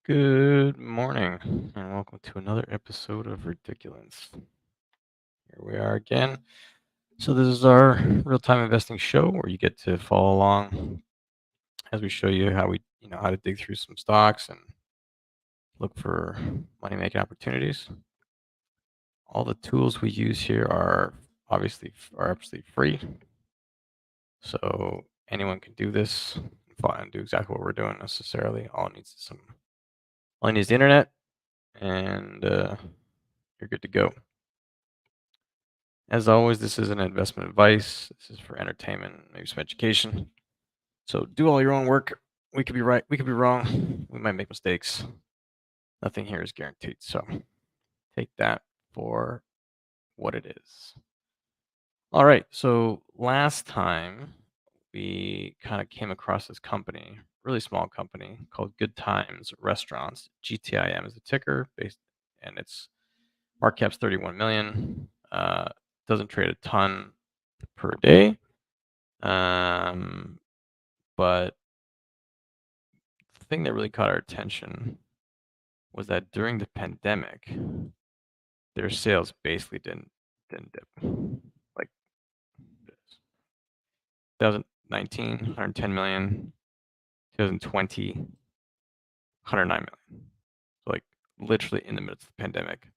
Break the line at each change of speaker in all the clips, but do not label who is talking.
Good morning, and welcome to another episode of Ridiculous. Here we are again. So this is our real-time investing show where you get to follow along as we show you how to dig through some stocks and look for money-making opportunities. All the tools we use here are absolutely free, so anyone can do this and do exactly what we're doing necessarily. All it needs the internet, and you're good to go. As always, this isn't investment advice. This is for entertainment, maybe some education. So do all your own work. We could be right. We could be wrong. We might make mistakes. Nothing here is guaranteed. So take that for what it is. All right. So last time we kind of came across this company, really small company called Good Times Restaurants. GTIM is the ticker, and its market cap's 31 million. Doesn't trade a ton per day. But the thing that really caught our attention was that during the pandemic, their sales basically didn't dip. Like this. 2019, 110 million, 2020, 109 million. So like literally in the midst of the pandemic,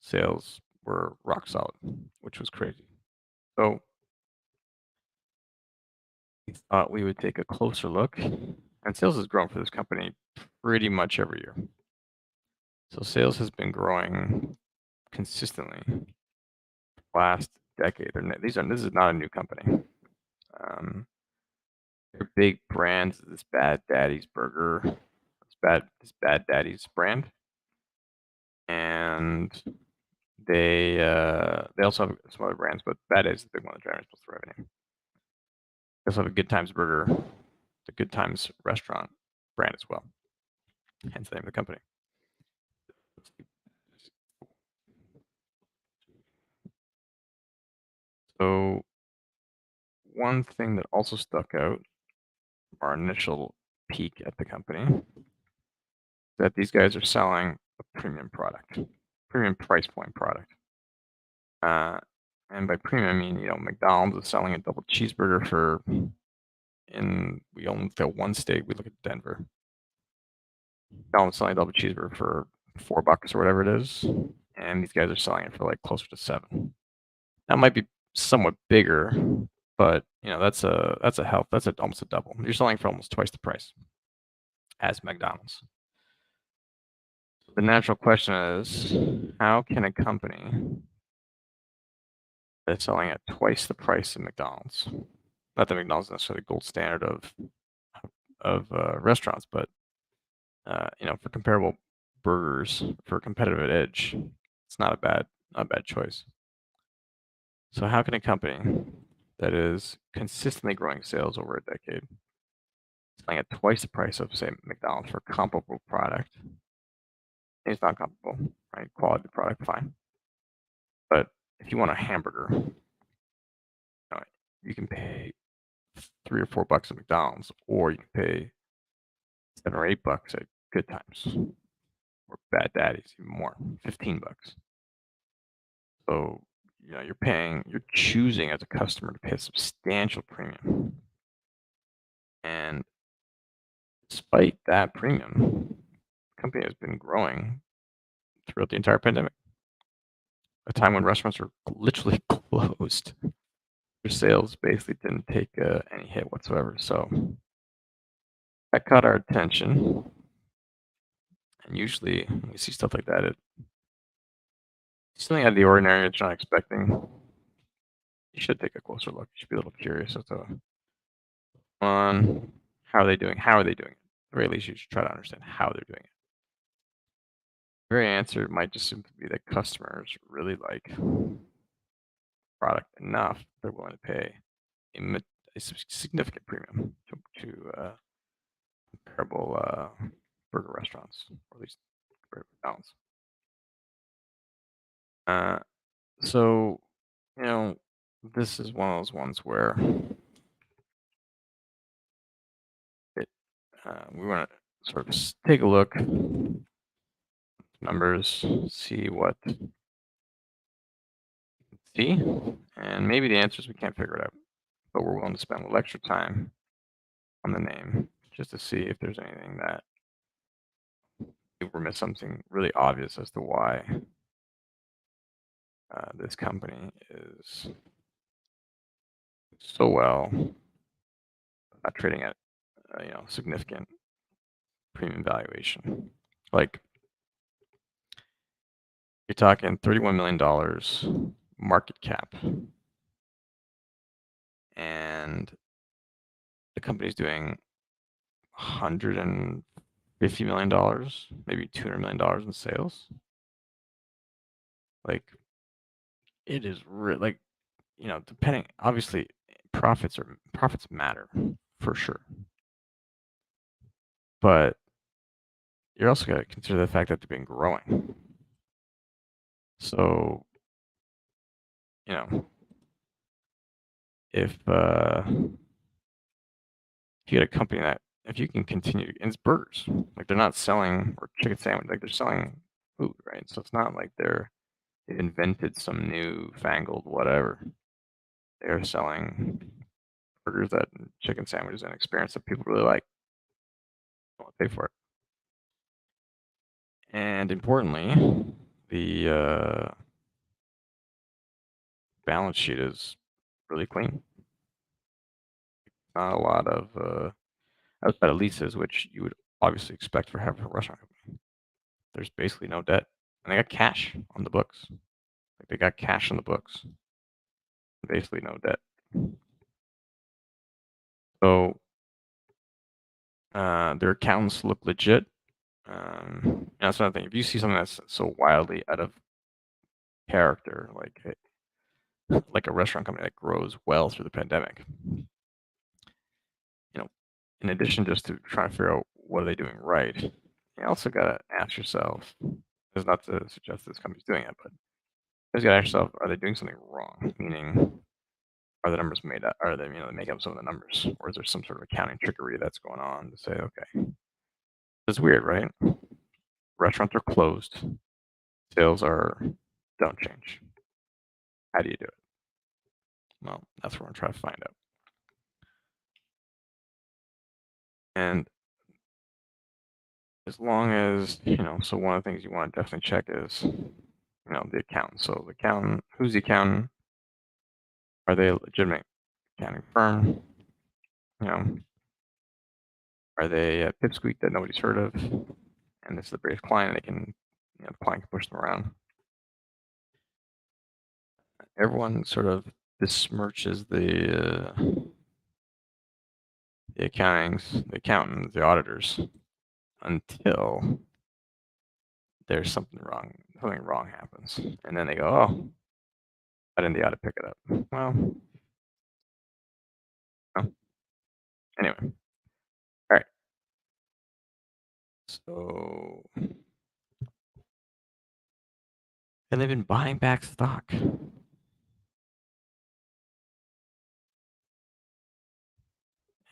sales were rock solid, which was crazy. So we thought we would take a closer look, and sales has grown for this company pretty much every year. So sales has been growing consistently last decade. This is not a new company. Um, their big brands, this Bad Daddy's Burger, this Bad Daddy's brand, and they also have some other brands, but Bad Daddy's is the big one that generates most of the revenue. They also have a Good Times Burger, the Good Times restaurant brand as well. Hence the name of the company. So one thing that also stuck out, our initial peek at the company, that these guys are selling a premium product, premium price point product. And by premium, I mean, McDonald's is selling a double cheeseburger we only look at one state, we look at Denver. McDonald's selling a double cheeseburger for $4 or whatever it is, and these guys are selling it for like closer to 7. That might be somewhat bigger, but that's almost a double. You're selling for almost twice the price as McDonald's. The natural question is, how can a company that's selling at twice the price of McDonald's, not that McDonald's is necessarily the gold standard of restaurants, but for comparable burgers for a competitive edge, it's not a bad choice. So how can a company that is consistently growing sales over a decade, selling at twice the price of, say, McDonald's for a comparable product? It's not comparable, right? Quality product, fine. But if you want a hamburger, you can pay $3 or $4 at McDonald's, or you can pay $7 or $8 at Good Times or Bad Daddy's, even more, $15. So you're choosing as a customer to pay a substantial premium, and despite that premium, the company has been growing throughout the entire pandemic, a time when restaurants were literally closed. Their sales basically didn't take any hit whatsoever. So that caught our attention. And usually, when we see stuff like that, it's something out of the ordinary that you're not expecting. You should take a closer look. You should be a little curious as to on how are they doing? How are they doing it? At the very least, you should try to understand how they're doing it. The very answer might just simply be that customers really like product enough they're willing to pay a significant premium to comparable burger restaurants, or at least McDonald's. So, this is one of those ones where we want to sort of take a look, numbers, see what see, and maybe the answer is we can't figure it out, but we're willing to spend a little extra time on the name just to see if there's anything that if we're missing something really obvious as to why this company is so well, not trading at significant premium valuation. Like you're talking $31 million market cap, and the company's doing $150 million, maybe $200 million in sales. Like it is like depending. Obviously, profits matter for sure, but you're also got to consider the fact that they've been growing. So if you get a company that if you can continue, and it's burgers, like they're not selling or chicken sandwich, like they're selling food, right? So it's not like they've invented some new fangled whatever. They're selling burgers that chicken sandwiches and experience that people really like. Want to pay for it. And importantly, the balance sheet is really clean. Not a lot of outside of leases, which you would obviously expect for having a restaurant company. There's basically no debt, and they got cash on the books. Like they got cash on the books, basically no debt. So their accountants look legit. That's another thing. If you see something that's so wildly out of character, like a restaurant company that grows well through the pandemic, in addition just to trying to figure out what are they doing right, you also got to ask yourself. It's not to suggest this company's doing it, but you got to ask yourself: are they doing something wrong? Meaning, are the numbers made up? Are they they make up some of the numbers, or is there some sort of accounting trickery that's going on to say, okay, it's weird, right? Restaurants are closed, sales don't change. How do you do it? Well, that's what we're trying to find out. And as long as so one of the things you want to definitely check is the accountant. So the accountant, who's the accountant? Are they a legitimate accounting firm? Are they a pipsqueak that nobody's heard of? And this is the bravest client, and they can, the client can push them around. Everyone sort of besmirches the accountants, the auditors, until there's something wrong. Something wrong happens, and then they go, "Oh, why didn't the audit pick it up?" Well, anyway, all right. So, and they've been buying back stock.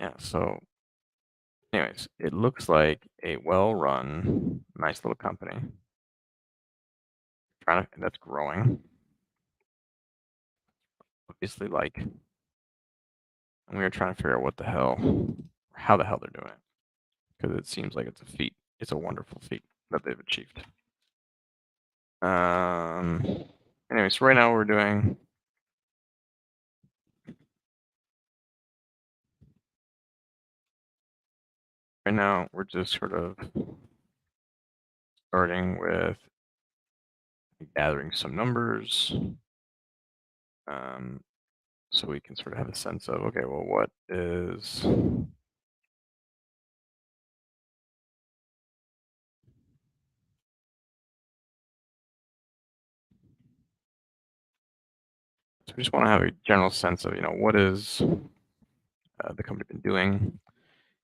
Yeah. So, anyways, it looks like a well-run, nice little company. That's growing. Obviously, and we are trying to figure out what the hell, how the hell they're doing it, because it seems like it's a feat. It's a wonderful feat that they've achieved. Anyway, so right now we're doing. Right now we're just sort of starting with gathering some numbers, so we can sort of have a sense of okay, well, what is. So we just want to have a general sense of what is the company been doing,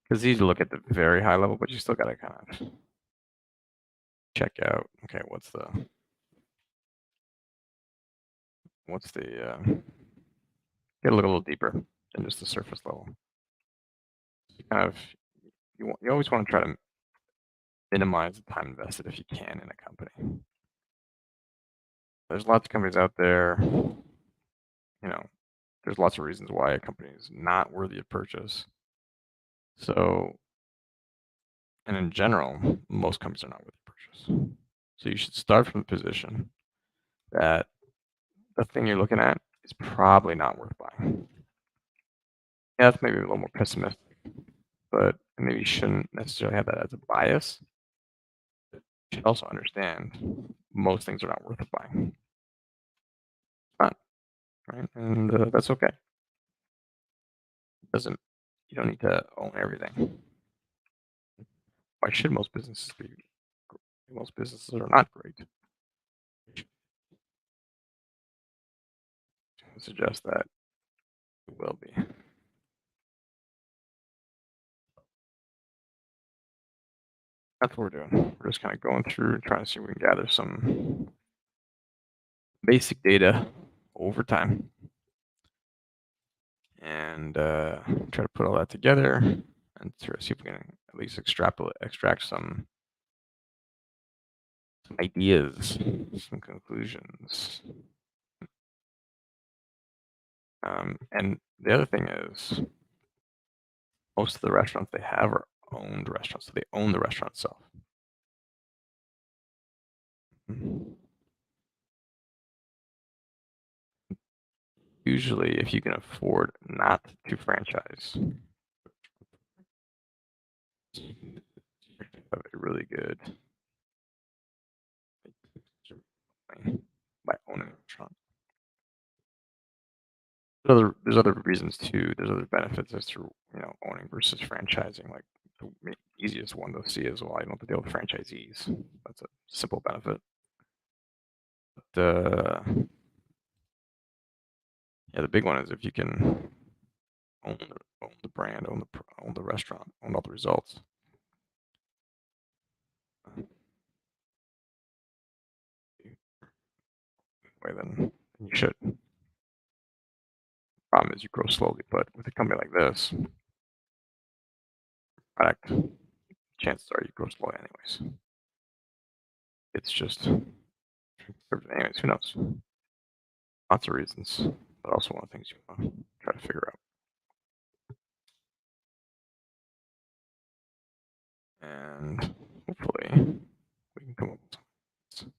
because it's easy to look at the very high level, but you still got to kind of check out. Okay, what's the get a look a little deeper than just the surface level. You kind of you always want to try to minimize the time invested if you can in a company. There's lots of companies out there, there's lots of reasons why a company is not worthy of purchase. So, and in general, most companies are not worthy of purchase. So you should start from the position that the thing you're looking at is probably not worth buying. Yeah, that's maybe a little more pessimistic, but maybe you shouldn't necessarily have that as a bias. You should also understand most things are not worth buying. Not, right? And that's okay. Doesn't You don't need to own everything. Why should most businesses be? Most businesses are not great. I suggest that it will be. That's what we're doing. We're just kind of going through and trying to see if we can gather some basic data over time and try to put all that together and try to see if we can at least extract some ideas, some conclusions. And the other thing is, most of the restaurants they have are owned restaurants, so they own the restaurant itself. Usually, if you can afford not to franchise, have a really good by owning a restaurant. There's other reasons too. There's other benefits as to owning versus franchising. Like the easiest one to see is, well, I don't have to deal with franchisees. That's a simple benefit. But the big one is if you can own the brand, own the restaurant, own all the results. Way than you should. Problem is you grow slowly, but with a company like this, product, chances are you grow slowly anyways. It's just, anyways, who knows? Lots of reasons, but also one of the things you want to try to figure out. And hopefully we can come up with something.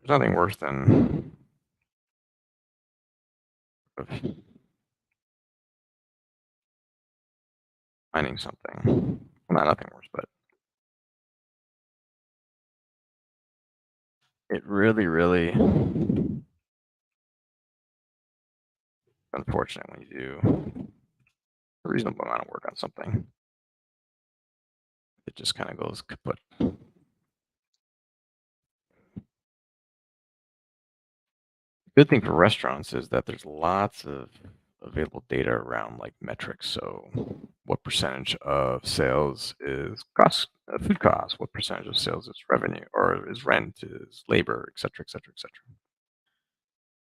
There's nothing worse than finding something. Well, not nothing worse, but it really, really unfortunate when you do a reasonable amount of work on something. It just kind of goes kaput. Good thing for restaurants is that there's lots of available data around like metrics. So what percentage of sales is food costs? What percentage of sales is revenue or is rent, is labor, et cetera, et cetera, et cetera.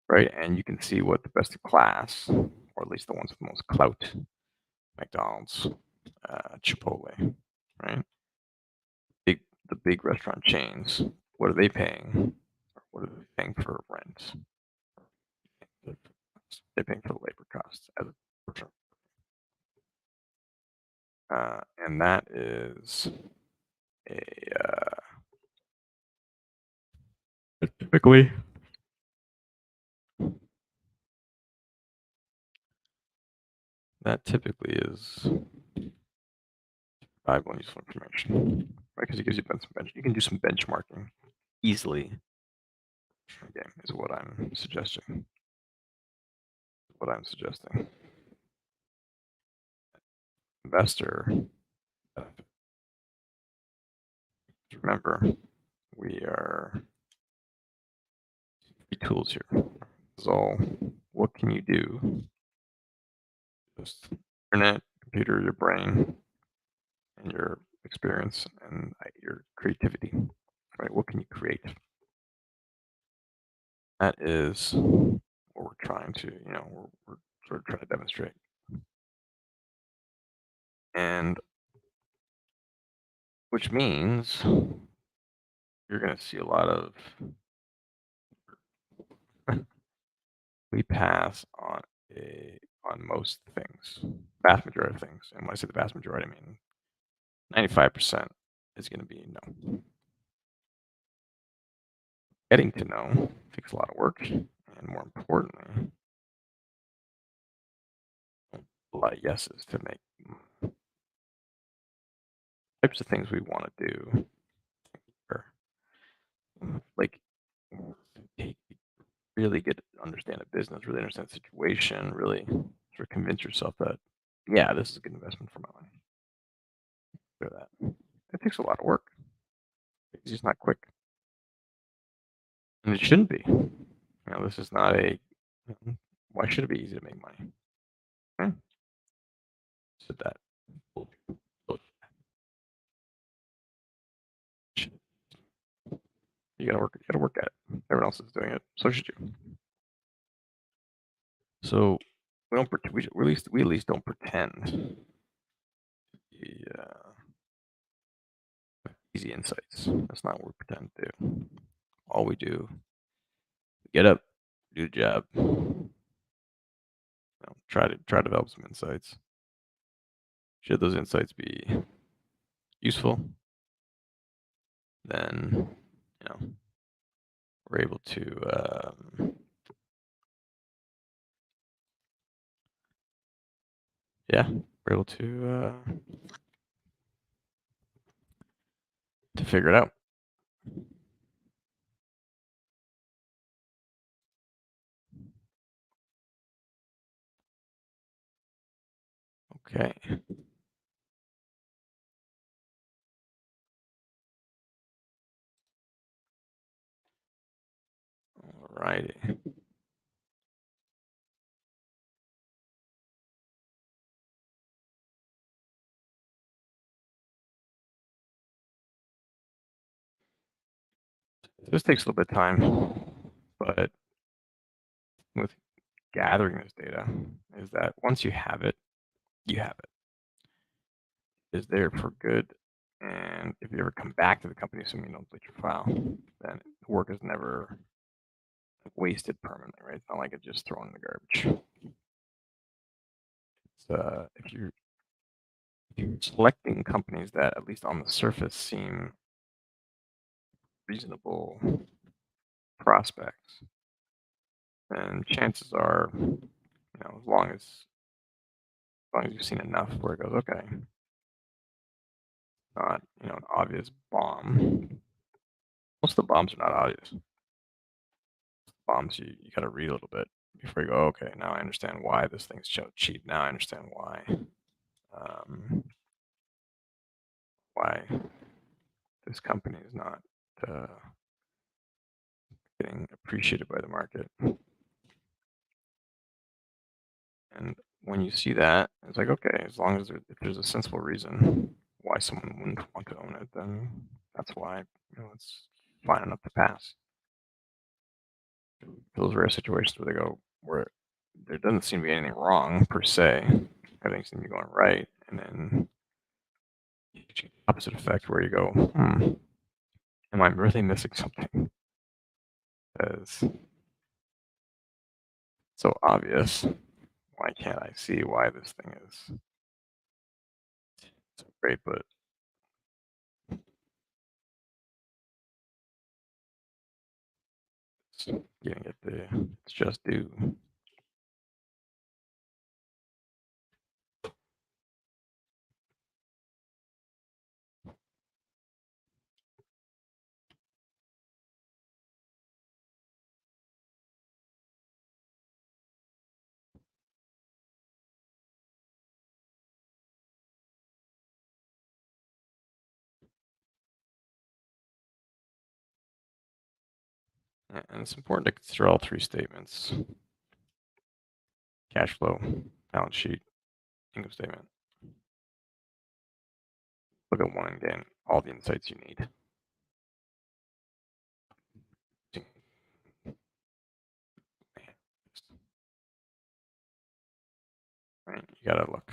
Right? And you can see what the best in class, or at least the ones with the most clout, McDonald's, Chipotle, right? The big restaurant chains, what are they paying? What are they paying for rent? They're paying for the labor costs as a portion. And that is typically is valuable and useful information, right? Because it gives you you can do some benchmarking easily. Game is what I'm suggesting. Investor benefit. Remember, we are tools here. So, what can you do? Just internet, computer, your brain, and your experience and your creativity. Right? What can you create? That is what we're trying to, we're sort of trying to demonstrate. And which means you're going to see a lot of we pass on most things, vast majority of things. And when I say the vast majority, I mean 95% is going to be no. Getting to know takes a lot of work, and more importantly, a lot of yeses to make types of things we want to do, or like take really get to understand a business, really understand the situation, really sort of convince yourself that yeah, this is a good investment for my money. Do that. It takes a lot of work. It's just not quick, and it shouldn't be. This is not a. Why should it be easy to make money? Eh, said that. You gotta work. You gotta work at it. Everyone else is doing it, so should you. So we don't. We at least don't pretend. Yeah, easy insights. That's not what we pretend to do. All we do, get up, do the job. Try to develop some insights. Should those insights be useful, then we're able to we're able to figure it out. Okay. Alrighty. This takes a little bit of time, but with gathering this data is that once you have it, you have it. It's there for good. And if you ever come back to the company, assuming you don't delete your file, then the work is never wasted permanently, right? It's not like it's just thrown in the garbage. If you're selecting companies that, at least on the surface, seem reasonable prospects, then chances are, as long as you've seen enough where it goes, okay, not an obvious bomb. Most of the bombs are not obvious. Bombs you got to read a little bit before you go, okay, now I understand why this thing's cheap. Now I understand um, why this company is not uh, getting appreciated by the market. And when you see that, it's like, okay, as long as if there's a sensible reason why someone wouldn't want to own it, then that's why it's fine enough to pass. Those rare situations where they go where there doesn't seem to be anything wrong per se, everything seems to be going right, and then you get the opposite effect where you go, am I really missing something? Because so obvious. Why can't I see why this thing is so great? But it's getting it it's just due. And it's important to consider all three statements: cash flow, balance sheet, income statement. Look at one and gain all the insights you need. you gotta look.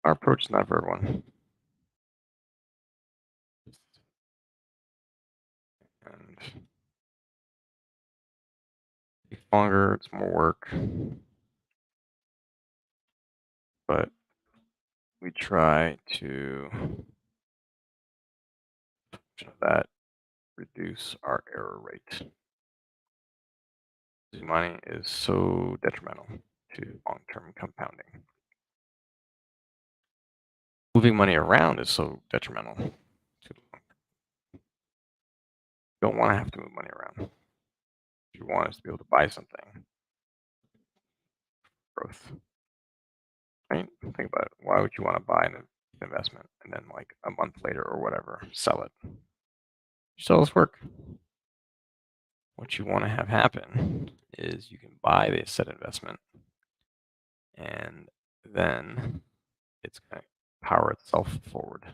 Our approach is not for everyone. And it takes longer, it's more work, but we try to that reduce our error rate. Losing money is so detrimental to long-term compounding. Moving money around is so detrimental to you don't want to have to move money around. What you want is to be able to buy something. Growth. Right? Think about it. Why would you want to buy an investment and then like a month later or whatever, sell it? You sell this work. What you want to have happen is you can buy the said investment and then it's going to power itself forward.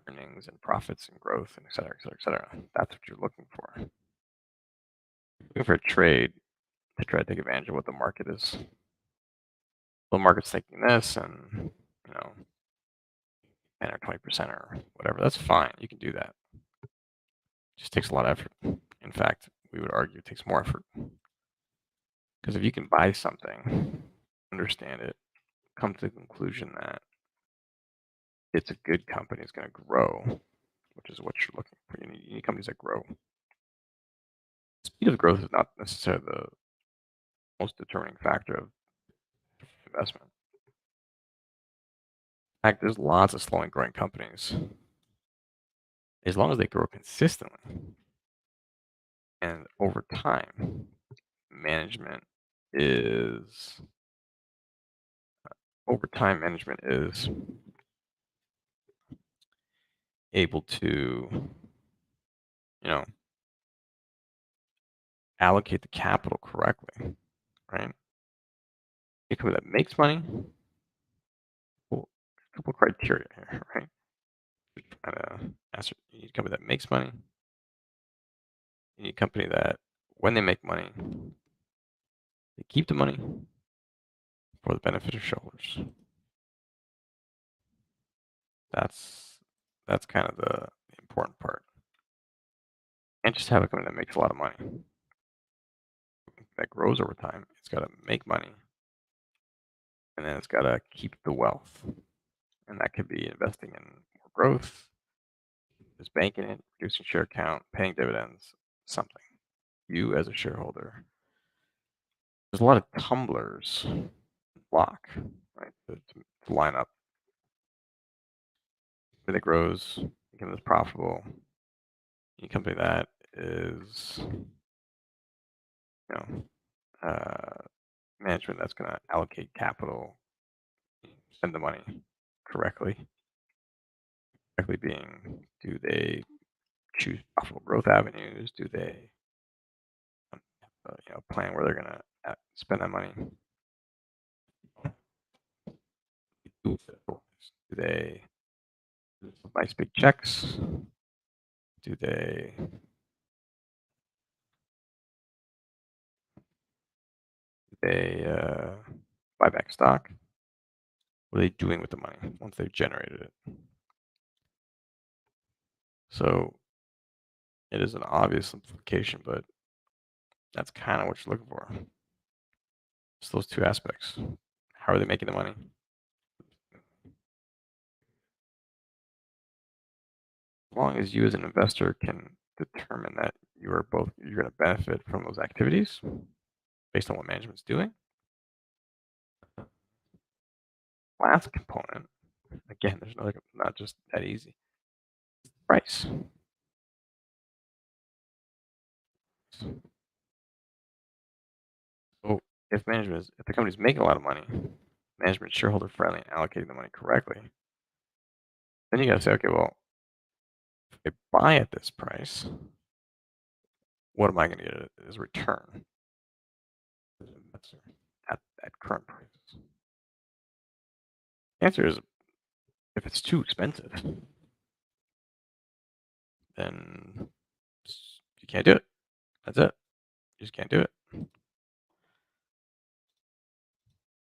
Earnings and profits and growth and et cetera, et cetera, et cetera. That's what you're looking for. You're looking for a trade to try to take advantage of what the market is. The market's thinking this and, 10 or 20% or whatever. That's fine. You can do that. It just takes a lot of effort. In fact, we would argue it takes more effort. Because if you can buy something, understand it, come to the conclusion that it's a good company, it's going to grow, which is what you're looking for. You need companies that grow. Speed of growth is not necessarily the most determining factor of investment. In fact, there's lots of slow and growing companies. As long as they grow consistently and over time, management is able to, allocate the capital correctly, right? A company that makes money, well, a couple criteria here, right? You need a company that makes money. You need a company that, when they make money, they keep the money for the benefit of shareholders. That's kind of the important part. And just have a company that makes a lot of money, that grows over time. It's got to make money, and then it's got to keep the wealth, and that could be investing in more growth, just banking it, reducing share count, paying dividends, something. You as a shareholder, there's a lot of tumblers block, right, to line up. That grows, become that's profitable. A company that is, management that's going to allocate capital, spend the money correctly. Correctly being, do they choose profitable growth avenues? Do they plan where they're going to spend that money? Do they nice big checks? Do they buy back stock? What are they doing with the money once they've generated it? So it is an obvious simplification, but that's kind of what you're looking for. It's those two aspects. How are they making the money? As long as you as an investor can determine that you're going to benefit from those activities based on what management's doing. Last component, again, there's another, not just that easy. Price. So if the company's making a lot of money, management shareholder friendly and allocating the money correctly, then you got to say, okay, well, if I buy at this price, what am I going to get as a return at current prices? The answer is, if it's too expensive, then You can't do it. That's it. You just can't do it.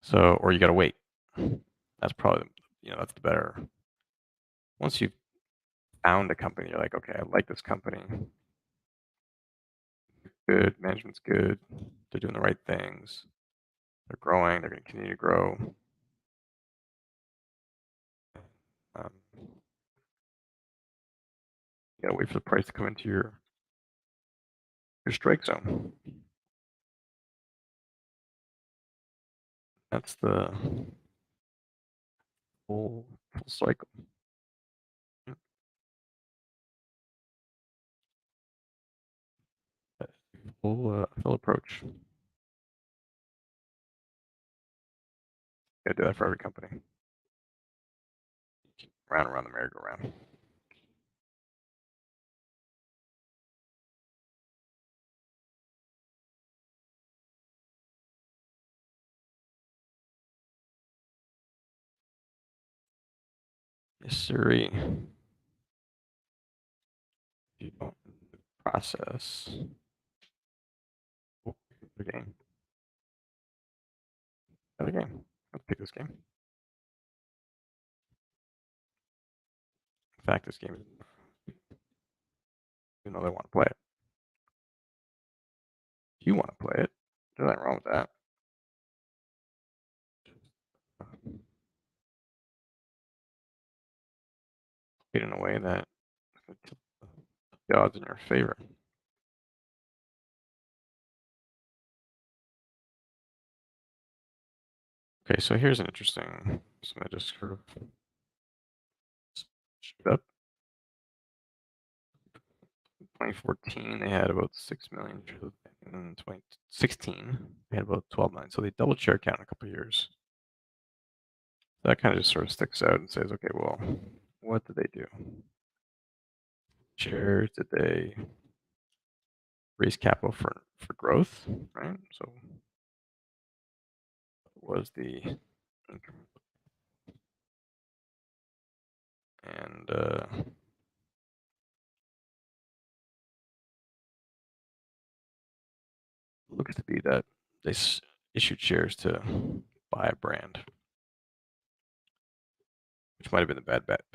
So, or you got to wait. That's probably, that's the better. Once you've found a company, you're like, okay, I like this company. Good, management's good. They're doing the right things. They're growing. They're going to continue to grow. Um, you got to wait for the price to come into your strike zone. That's the full cycle. Full approach. Gotta do that for every company. Round and round the merry-go-round. Yes, sirree. You don't process the game. Another game. Let's pick this game. In fact, this game is, even though they want to play it. If you want to play it, there's nothing wrong with that. Play it in a way that the odds in your favor. Okay, so here's an interesting. So I just sort of shoot up. 2014, they had about 6 million. In 2016, they had about 12 million. So they doubled share count in a couple of years. That kind of just sort of sticks out and says, okay, well, what did they do? Shares, did they raise capital for growth, right? So what was the income? And looks to be that they issued shares to buy a brand, which might have been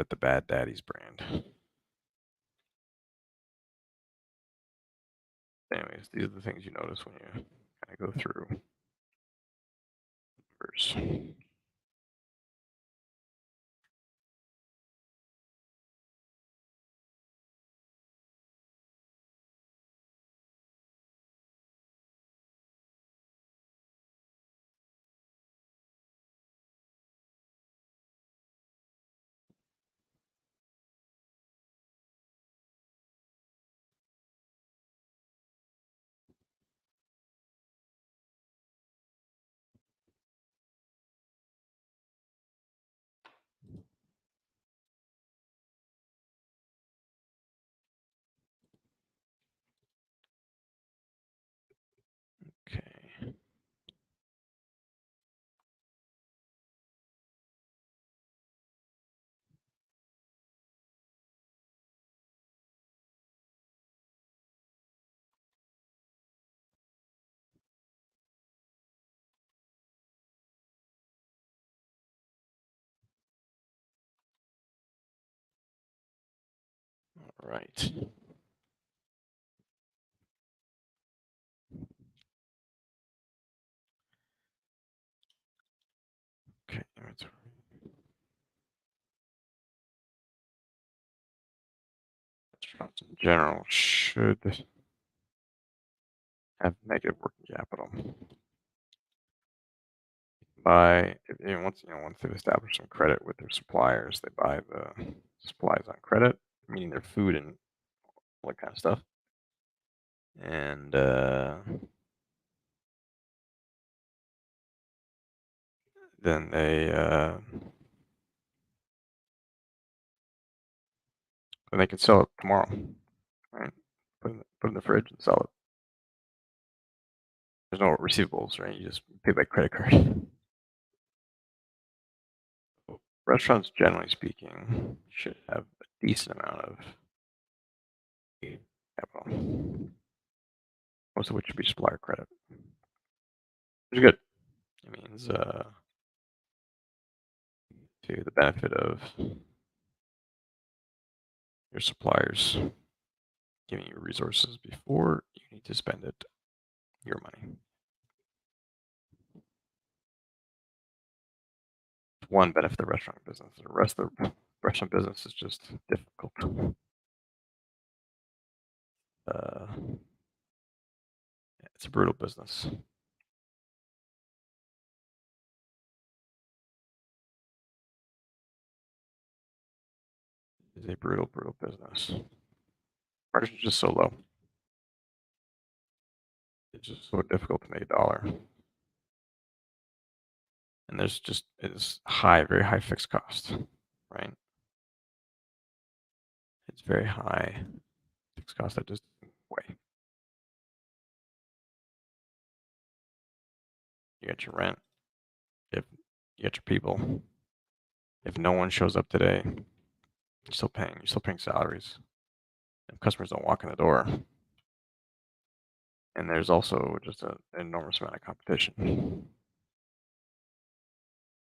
the Bad Daddy's brand. Anyways, these are the things you notice when you kind of go through numbers. Okay. All right. Okay. Restaurants in general should have negative working capital. Once they've established some credit with their suppliers, they buy the supplies on credit, meaning their food and all that kind of stuff. And then they can sell it tomorrow, right? Put it in the fridge and sell it. There's no receivables, right? You just pay by credit card. Restaurants, generally speaking, should have a decent amount of capital, most of which would be supplier credit, which is good. It means to the benefit of your suppliers giving you resources before you need to spend it, your money. One benefit of the restaurant business. The rest of the restaurant business is just difficult. Uh, it's a brutal business. It's a brutal, brutal business. Margins are just so low. It's just so difficult to make a dollar. And there's just it's high, very high fixed cost, right? It's very high fixed cost that just way. You got your rent, if you got your people. If no one shows up today, you're still paying salaries. If customers don't walk in the door. And there's also just an enormous amount of competition.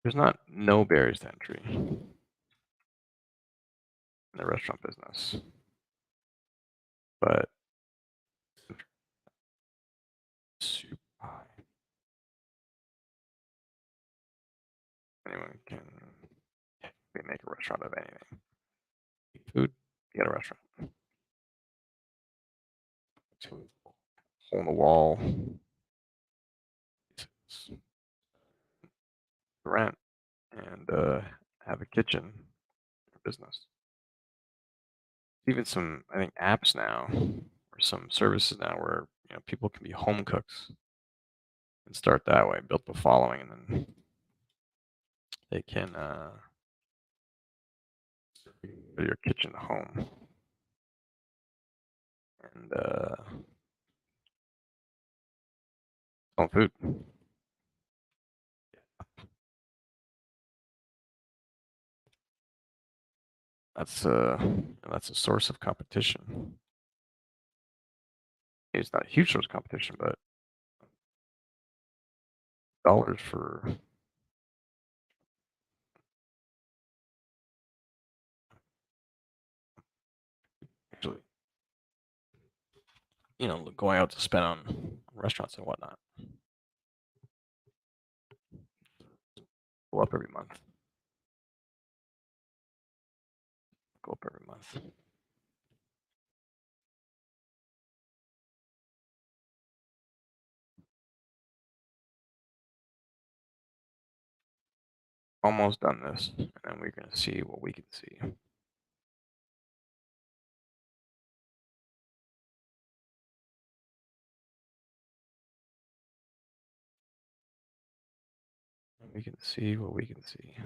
There's not no barriers to entry in the restaurant business, but super high. Anyone can make a restaurant of anything. Food, you get a restaurant. Hole in the wall, rent, and have a kitchen business. Even some, I think, apps now or some services now where people can be home cooks and start that way, build the following, and then they can your kitchen home and sell food. That's a source of competition. It's not a huge source of competition, but dollars for actually, going out to spend on restaurants and whatnot. Go up every month. Go up every month. Almost done this, and then we're gonna see what we can see. We can see what we can see.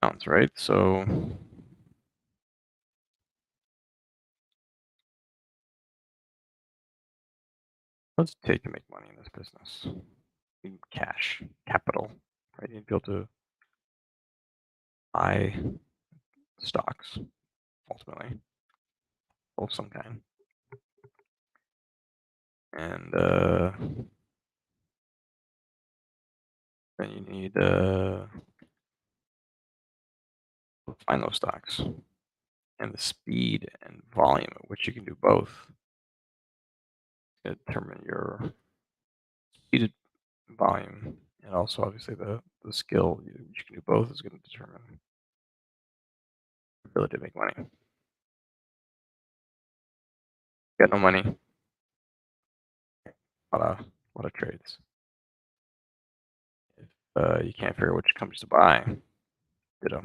Sounds right. So what's it take to make money in this business? You need cash, capital, right? You need to be able to buy stocks ultimately of some kind, and then you need to find those stocks and the speed and volume at which you can do both determine your speed volume And also, obviously, the skill you can do both is going to determine your ability to make money. Got no money, a lot of trades. If you can't figure out which companies to buy, ditto.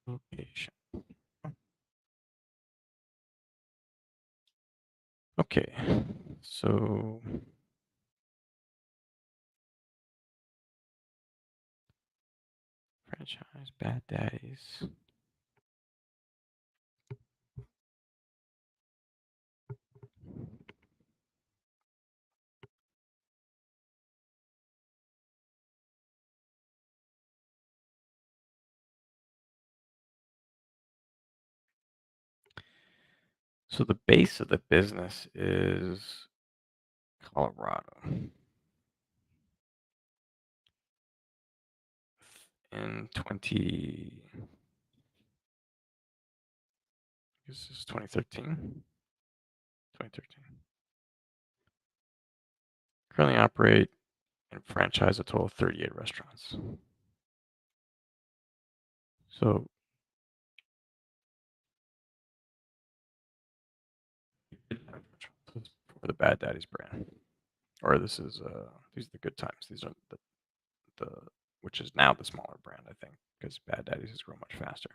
Location. Okay, so franchise bad daddies. So the base of the business is Colorado. In 20, this is 2013. 2013. Currently operate and franchise a total of 38 restaurants. So for the Bad Daddy's brand, or this is these are the Good Times. These are the which is now the smaller brand, I think, because Bad Daddy's has grown much faster.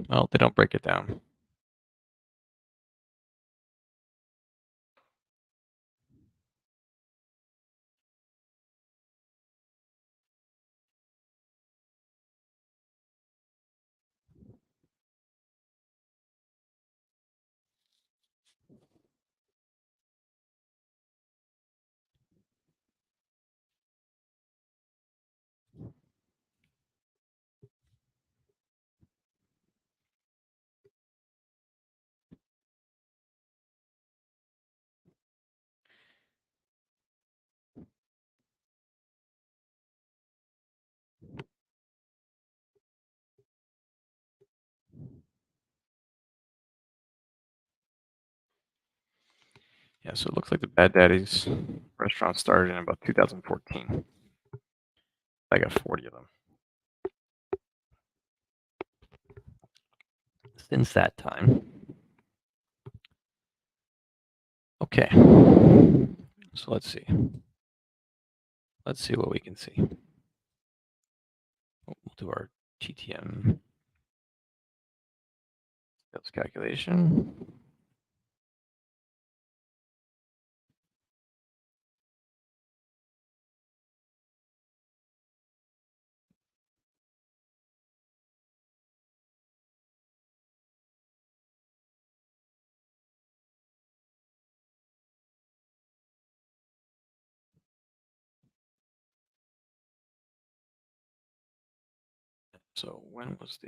Well, they don't break it down. Yeah, so it looks like the Bad Daddy's restaurant started in about 2014. I got 40 of them. Since that time. Okay. So let's see. Let's see what we can see. We'll do our TTM sales calculation. So when was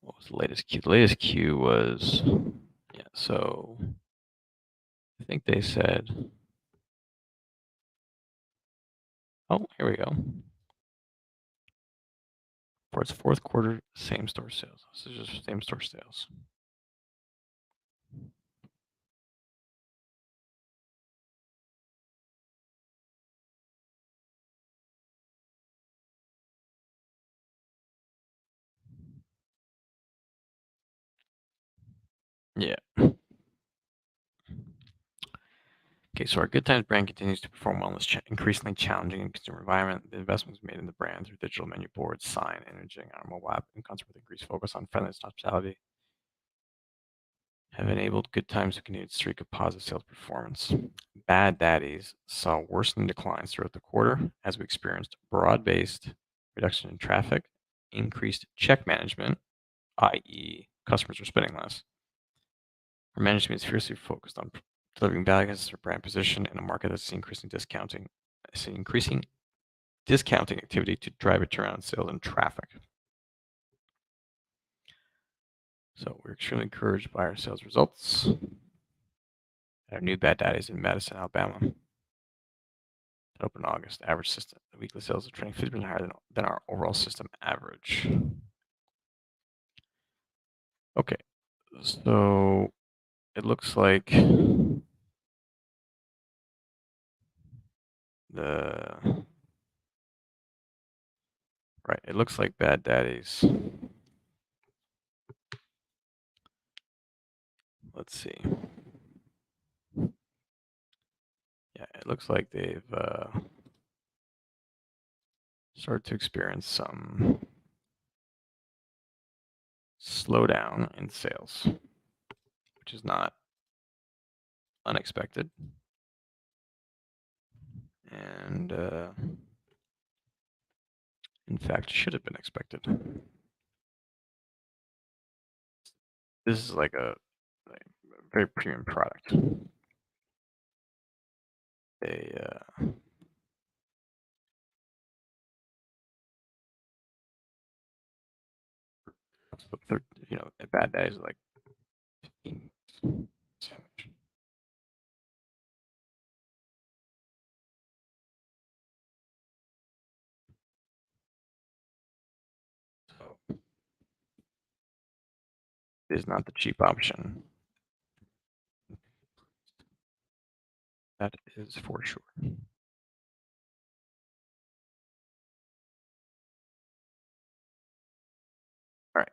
what was the latest Q? The latest Q was, yeah, so I think they said, oh, here we go. For its fourth quarter, same store sales. This is just same store sales. Yeah. Okay, so our Good Times brand continues to perform well in this increasingly challenging consumer environment. The investments made in the brand through digital menu boards, sign, imaging, our mobile app, and concert with increased focus on friendliness and hospitality have enabled Good Times to continue its streak of positive sales performance. Bad Daddy's saw worsening declines throughout the quarter as we experienced broad-based reduction in traffic, increased check management, i.e., customers are spending less. Our management is fiercely focused on delivering value against their brand position in a market that's increasing discounting activity to drive a turnaround in sales and traffic. So we're extremely encouraged by our sales results. Our new Bad Daddy's in Madison, Alabama. It opened in August. Average system weekly sales are trending 50% higher than our overall system average. Okay, so it looks like it looks like Bad Daddy's. Let's see. Yeah, it looks like they've started to experience some slowdown in sales, which is not unexpected. And in fact, should have been expected. This is like a very premium product. A Bad Day is like 15 sandwich. So it is not the cheap option. That is for sure. All right.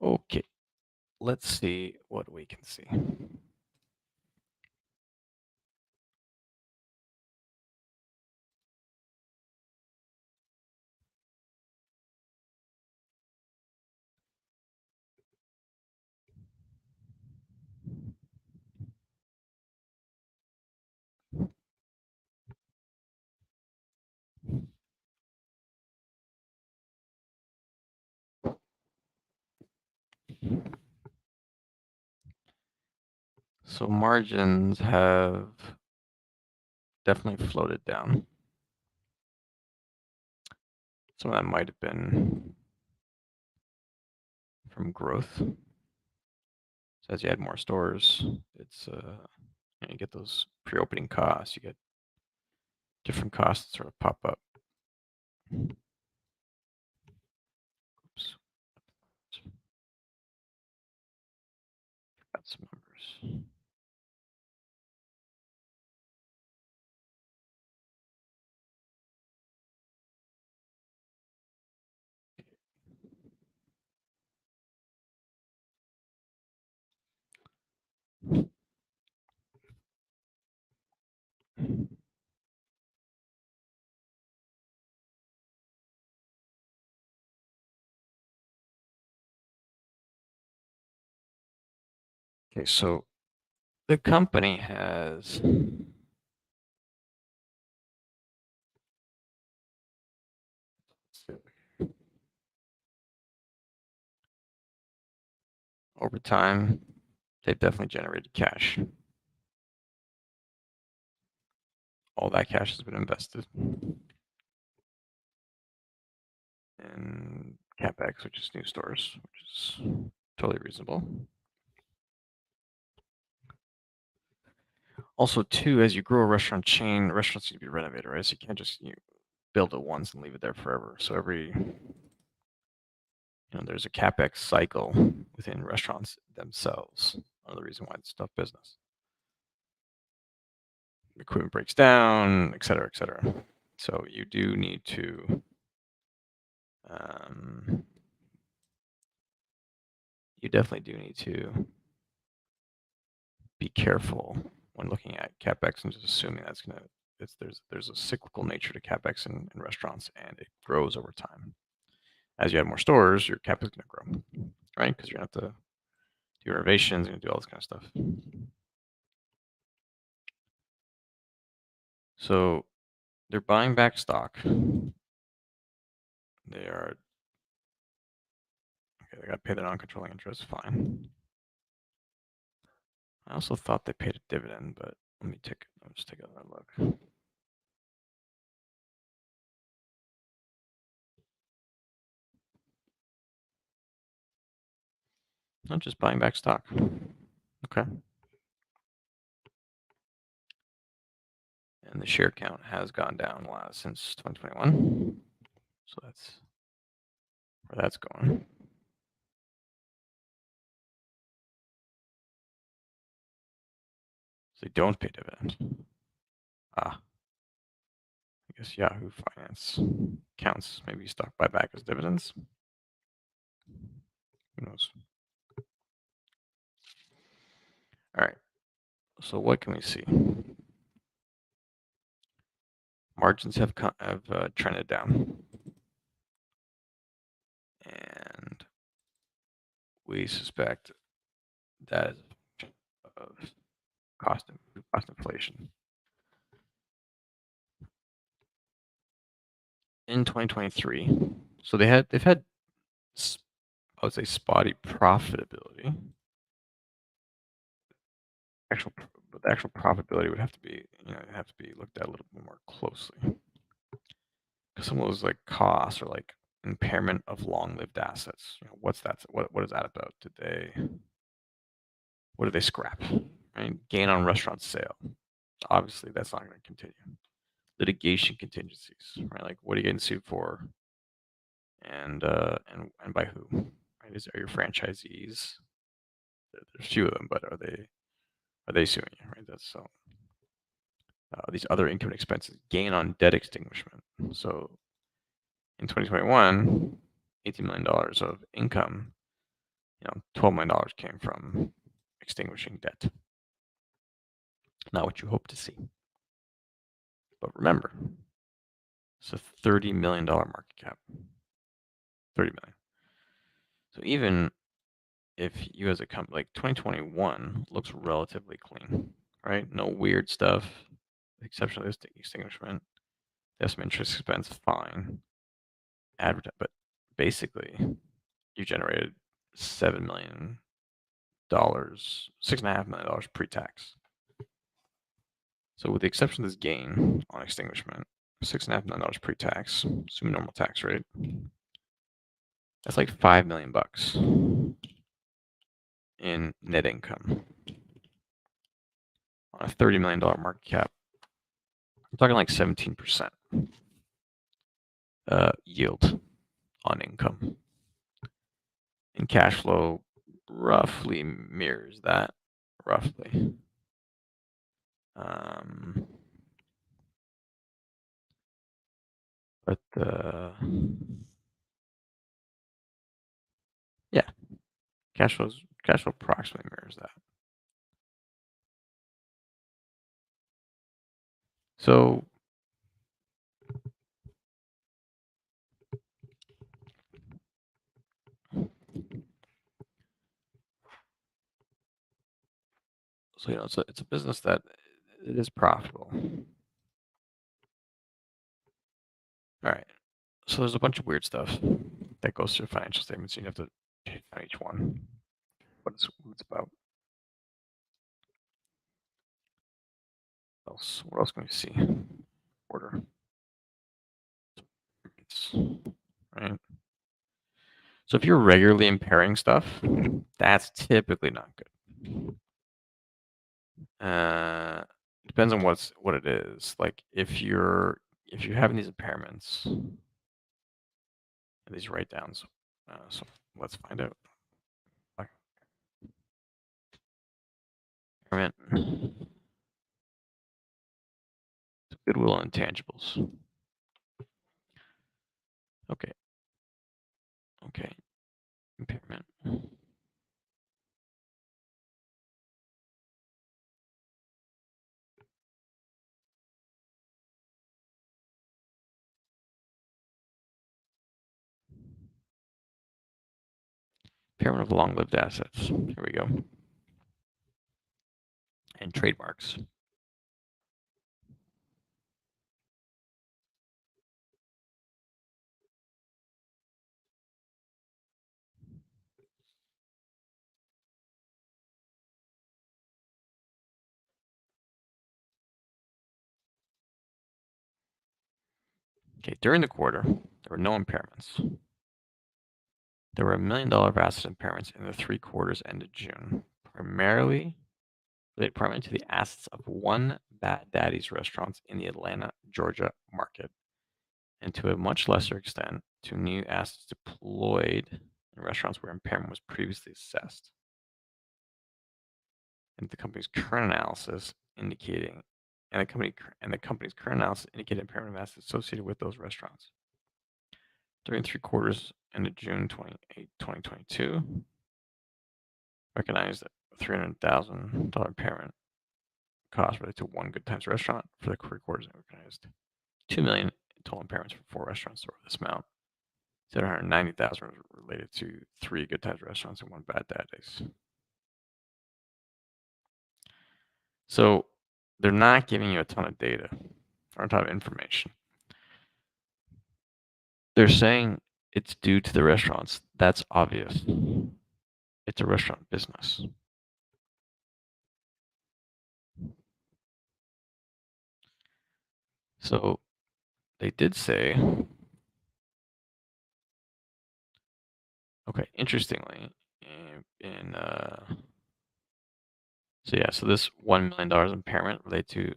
Okay. Let's see what we can see. So margins have definitely floated down. Some of that might have been from growth. So as you add more stores, it's you get those pre-opening costs. You get different costs that sort of pop up. Oops. Got some numbers. Okay, so the company has over time, they've definitely generated cash. All that cash has been invested in CapEx, which is new stores, which is totally reasonable. Also, too, as you grow a restaurant chain, restaurants need to be renovated, right? So you can't just build it once and leave it there forever. So there's a CapEx cycle within restaurants themselves. Another reason why it's a tough business. Equipment breaks down, et cetera, et cetera. So you do need to you definitely do need to be careful when looking at CapEx and just assuming there's a cyclical nature to CapEx in restaurants and it grows over time. as you add more stores, your capital is going to grow, right? Because you're going to have to do renovations, you're going to do all this kind of stuff. So they're buying back stock. They are okay. They got to pay their non-controlling interest. Fine. I also thought they paid a dividend, but let's just take another look. Not just buying back stock. Okay. And the share count has gone down a lot since 2021. So that's where that's going. So they don't pay dividends. I guess Yahoo Finance counts maybe stock buyback as dividends. Who knows? All right. So what can we see? Margins have trended down, and we suspect that is of cost inflation. In 2023, so they've had I would say spotty profitability. But the actual profitability would have to be looked at a little bit more closely. Because some of those like costs or like impairment of long-lived assets. What's that? What is that about? What do they scrap? Right? Gain on restaurant sale. Obviously, that's not going to continue. Litigation contingencies, right? Like, what are you getting sued for? And by who? Right? Are your franchisees? There's a few of them, but are they suing you? Right? That's so. These other income expenses, gain on debt extinguishment. So in 2021, $18 million of income, $12 million came from extinguishing debt. Not what you hope to see. But remember, it's a $30 million market cap. 30 million. So even if you as a company, like 2021 looks relatively clean, right? No weird stuff, exception of this extinguishment. There's some interest expense, fine. But basically, you generated $7 million, $6.5 million pre-tax. So with the exception of this gain on extinguishment, $6.5 million pre-tax, assuming normal tax rate, that's like $5 million in net income on a $30 million market cap. I'm talking like 17% yield on income. And cash flow roughly mirrors that, roughly. But yeah, cash flow approximately mirrors that. So it's a business that it is profitable. All right. So there's a bunch of weird stuff that goes through financial statements. You have to hit on each one. What it's about. What else can we see? Order. Right. So if you're regularly impairing stuff, that's typically not good. Depends on what it is. Like if you're having these impairments, these write downs. So let's find out. Impairment. Goodwill and intangibles. Okay. Okay. Impairment. Impairment of long-lived assets. Here we go. And trademarks. Okay, during the quarter, there were no impairments. There were $1 million of asset impairments in the 3 quarters ended June, primarily related primarily to the assets of one Bad Daddy's restaurants in the Atlanta, Georgia market, and to a much lesser extent to new assets deployed in restaurants where impairment was previously assessed. And the company's current analysis indicating and the company's current analysis indicated impairment of assets associated with those restaurants. During 3 quarters ended June 28, 2022, recognized a $300,000 impairment cost related to one Good Times restaurant. For the 3 quarters, recognized $2 million in total impairments for 4 restaurants over this amount. $790,000 was related to 3 Good Times restaurants and 1 Bad Daddy's. So they're not giving you a ton of data or a ton of information. They're saying it's due to the restaurants. That's obvious. It's a restaurant business. So they did say, okay, interestingly, so this $1 million impairment related to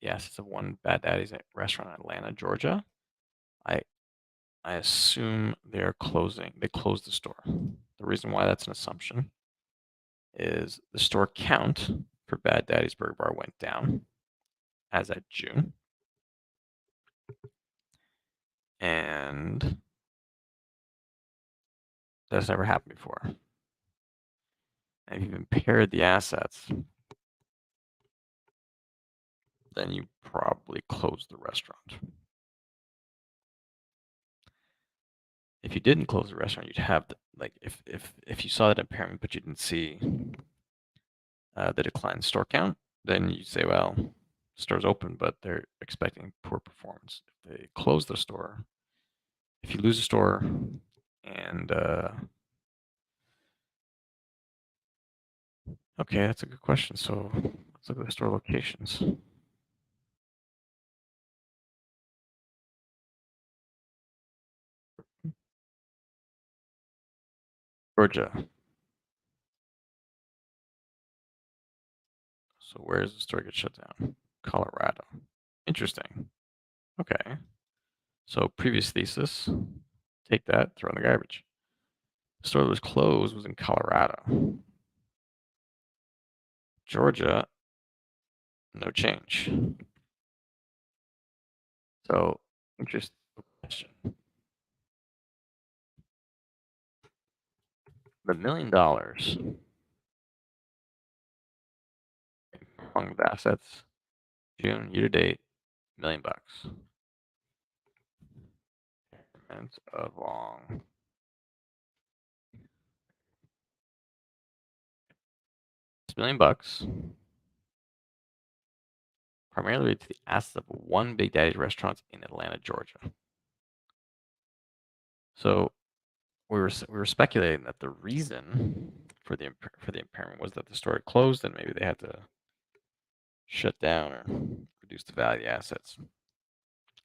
the assets of one Bad Daddy's restaurant in Atlanta, Georgia. I assume they're closing. They closed the store. The reason why that's an assumption is the store count for Bad Daddy's Burger Bar went down as at June. And that's never happened before. And if you've impaired the assets, then you probably closed the restaurant. If you didn't close the restaurant, you'd have if you saw that impairment but you didn't see the decline in store count, then you'd say, well, store's open, but they're expecting poor performance. If they close the store, if you lose a store, and okay, that's a good question. So let's look at the store locations. Georgia. So where does the store get shut down? Colorado. Interesting. Okay. So previous thesis, take that, throw in the garbage. The store that was closed was in Colorado. Georgia, no change. So interesting question. The $1 million among the assets, June year to date, $1 million. Impairment of long. It's $1 million. Primarily to the assets of one Big Daddy's restaurant in Atlanta, Georgia. So we were speculating that the reason for the impairment was that the store had closed and maybe they had to shut down or reduce the value of the assets.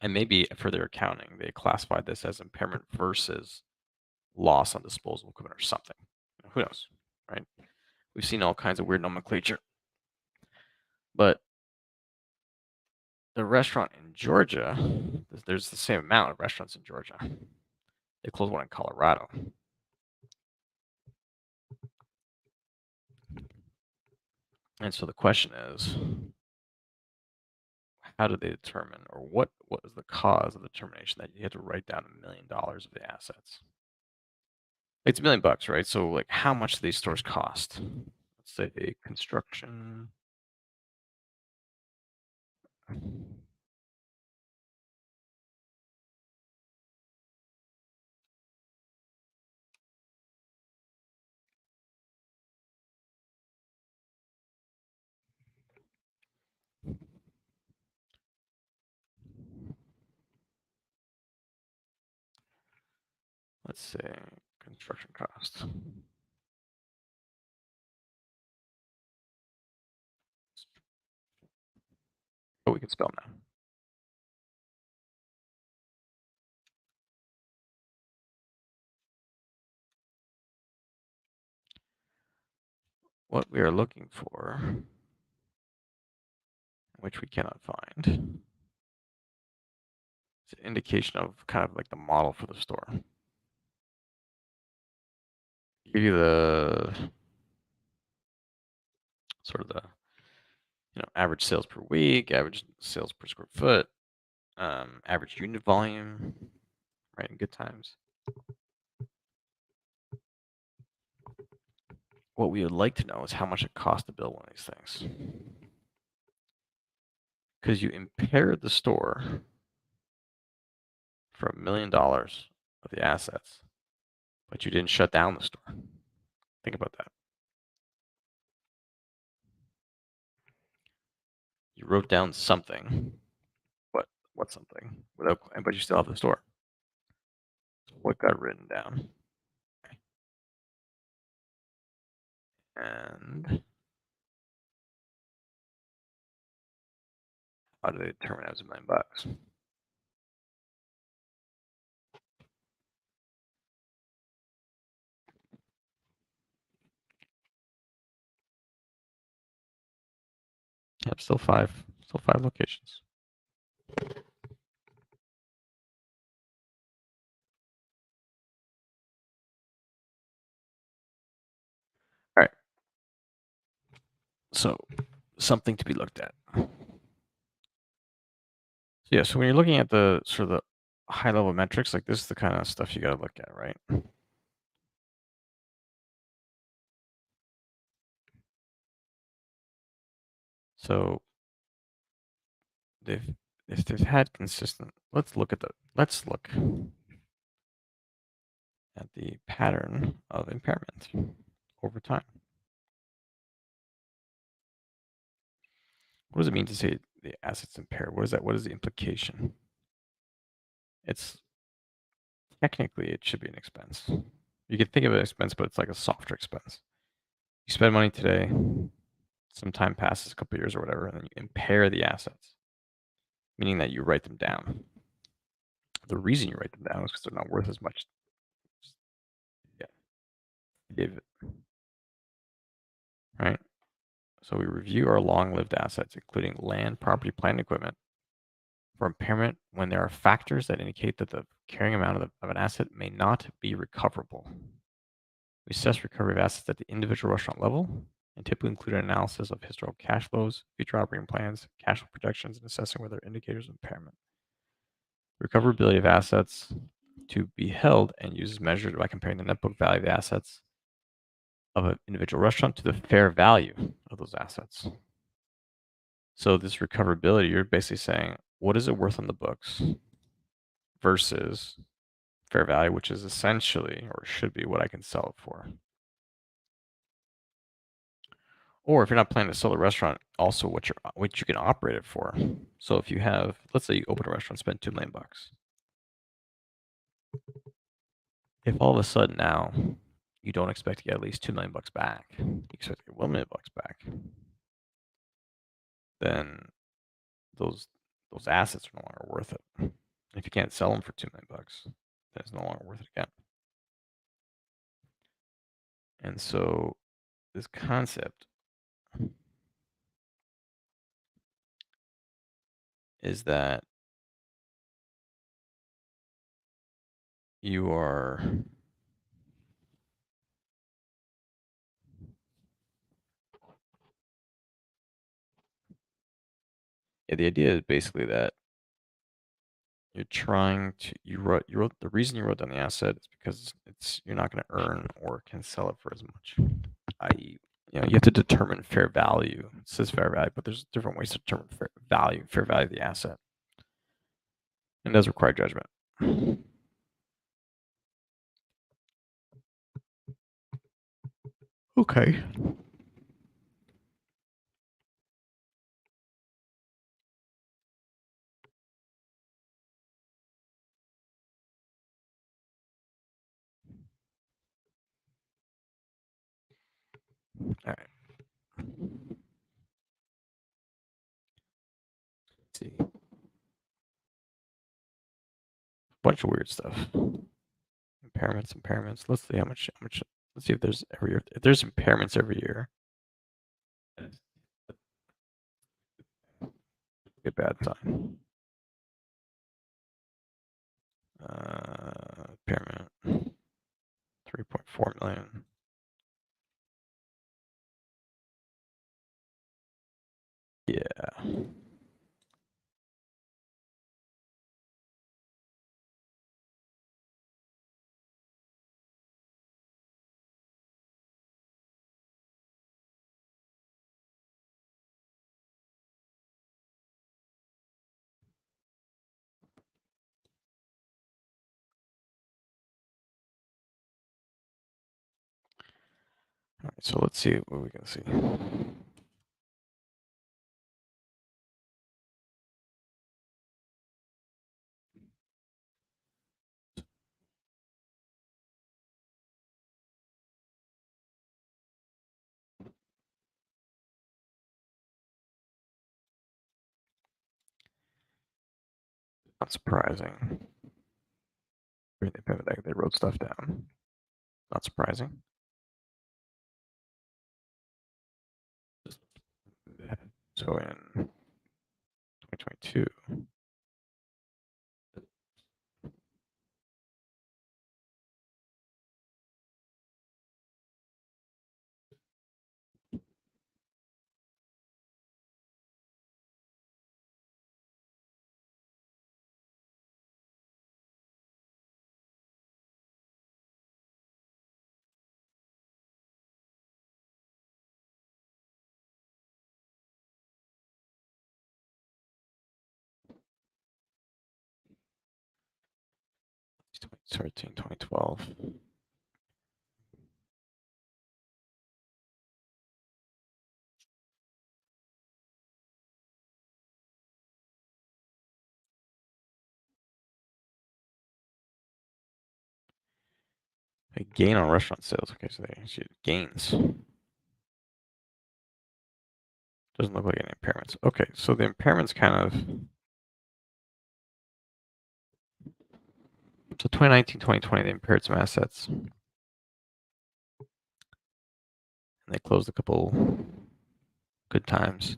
And maybe for their accounting, they classified this as impairment versus loss on disposal equipment or something. Who knows, right? We've seen all kinds of weird nomenclature. But the restaurant in Georgia, there's the same amount of restaurants in Georgia. They closed one in Colorado. And so the question is, how did they determine, or what was the cause of the determination that you had to write down $1 million of the assets? It's $1 million, right? So like, how much do these stores cost? Let's say construction. Let's say construction costs. Oh, we can spell now. What we are looking for, which we cannot find, is an indication of kind of like the model for the store. Give you the sort of the average sales per week, average sales per square foot, average unit volume, right, in good times. What we would like to know is how much it costs to build one of these things. Because you impaired the store for $1 million of the assets, but you didn't shut down the store. Think about that. You wrote down something, but what something? But you still have the store. What got written down? And how do they determine it was $1 million? Yep, still five locations. All right. So something to be looked at. So yeah, so when you're looking at the sort of the high level metrics, like this is the kind of stuff you got to look at, right? So if they've had consistent, let's look at the pattern of impairment over time. What does it mean to say the asset's impaired? What is that? What is the implication? It's technically it should be an expense. You can think of it as expense, but it's like a softer expense. You spend money today, some time passes, a couple of years or whatever, and then you impair the assets, meaning that you write them down. The reason you write them down is because they're not worth as much. Yeah, David. Right? So we review our long-lived assets, including land, property, plant, and equipment, for impairment when there are factors that indicate that the carrying amount of an asset may not be recoverable. We assess recovery of assets at the individual restaurant level and typically include an analysis of historical cash flows, future operating plans, cash flow projections, and assessing whether indicators of impairment. Recoverability of assets to be held and used is measured by comparing the net book value of the assets of an individual restaurant to the fair value of those assets. So this recoverability, you're basically saying, what is it worth on the books versus fair value, which is essentially, or should be, what I can sell it for. Or if you're not planning to sell the restaurant, also what you can operate it for. So if you have, let's say you open a restaurant, spend $2 million. If all of a sudden now you don't expect to get at least $2 million back, you expect to get $1 million back, then those assets are no longer worth it. If you can't sell them for $2 million, then it's no longer worth it again. And so this concept is that you are the idea is basically that you're trying to you wrote the reason you wrote down the asset is because you're not going to earn or can sell it for as much, i.e. You have to determine fair value. It says fair value, but there's different ways to determine fair value of the asset, and it does require judgment. Okay. All right. Let's see. Bunch of weird stuff. Impairments. Let's see how much. Let's see if there's impairments every year. A bad sign. Impairment. 3.4 million. Yeah. All right, so let's see what we can see. Not surprising. They wrote stuff down. Not surprising. So in 2022, twenty thirteen, 2012. A gain on restaurant sales. Okay, so they actually gains. Doesn't look like any impairments. Okay, so the impairments kind of. So 2019, 2020, they impaired some assets. And they closed a couple good times.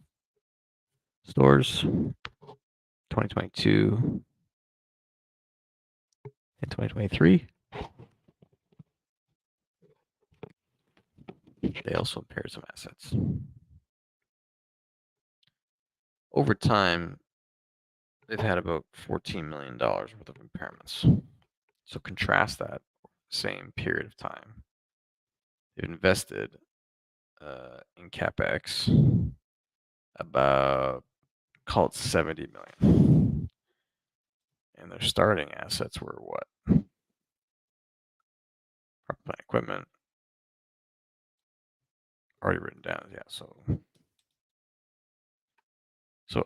Stores. 2022 and 2023. They also impaired some assets. Over time, they've had about $14 million worth of impairments. So contrast that same period of time. They've invested in CapEx about, call it 70 million. And their starting assets were what? Property plant equipment. Already written down, yeah. So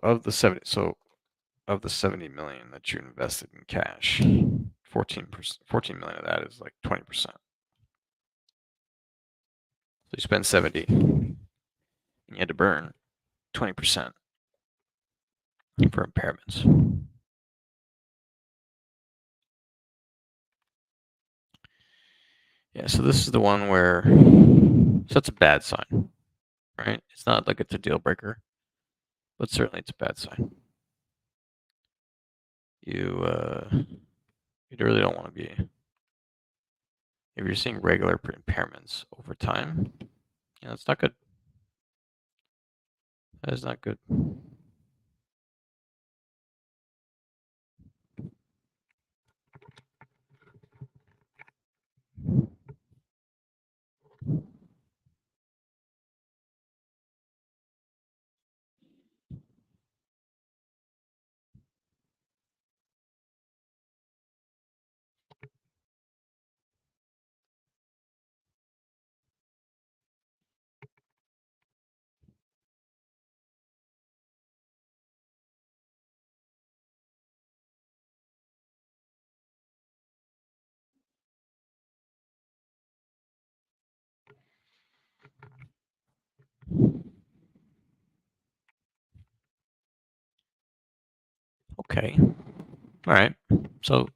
of the 70 million that you invested in cash, 14 million of that is like 20%. So you spend 70, and you had to burn 20% for impairments. Yeah, so this is the one where, so that's a bad sign, right? It's not like it's a deal breaker, but certainly it's a bad sign. You really don't want to be, if you're seeing regular impairments over time, yeah, that's not good. That is not good. Okay. All right. So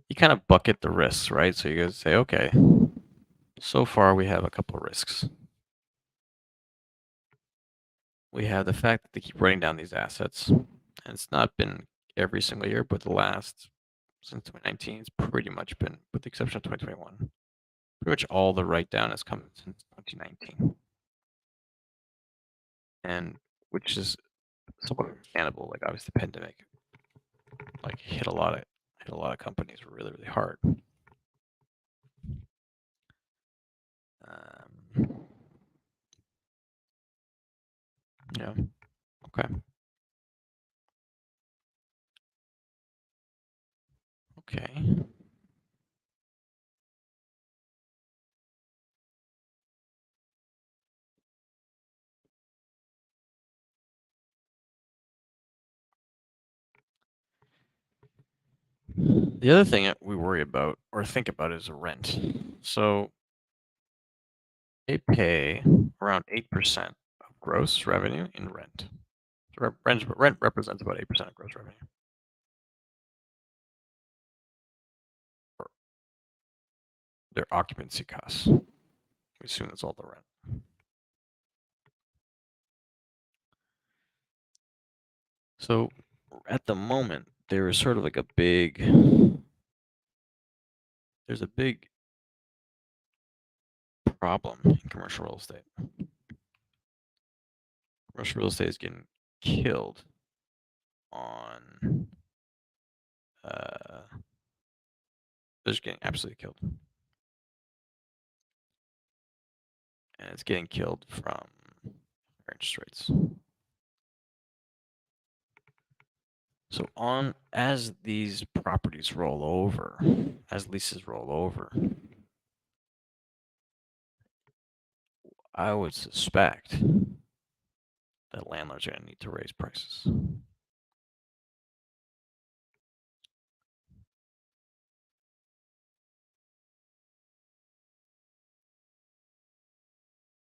you kind of bucket the risks, right? So you guys say, okay, so far we have a couple of risks. We have the fact that they keep writing down these assets, and it's not been every single year, but since 2019, it's pretty much been, with the exception of 2021, pretty much all the write down has come since 2019, and which is somewhat understandable. Like obviously, the pandemic like hit a lot of companies really hard. Yeah. Okay. Okay. The other thing that we worry about or think about is rent. So they pay around 8% of gross revenue in rent. Rent represents about 8% of gross revenue. Or their occupancy costs. We assume that's all the rent. So at the moment, there is sort of like there's a big problem in commercial real estate. Commercial real estate is getting killed on, they're just getting absolutely killed. And it's getting killed from higher interest rates. So as these properties roll over, as leases roll over, I would suspect that landlords are going to need to raise prices.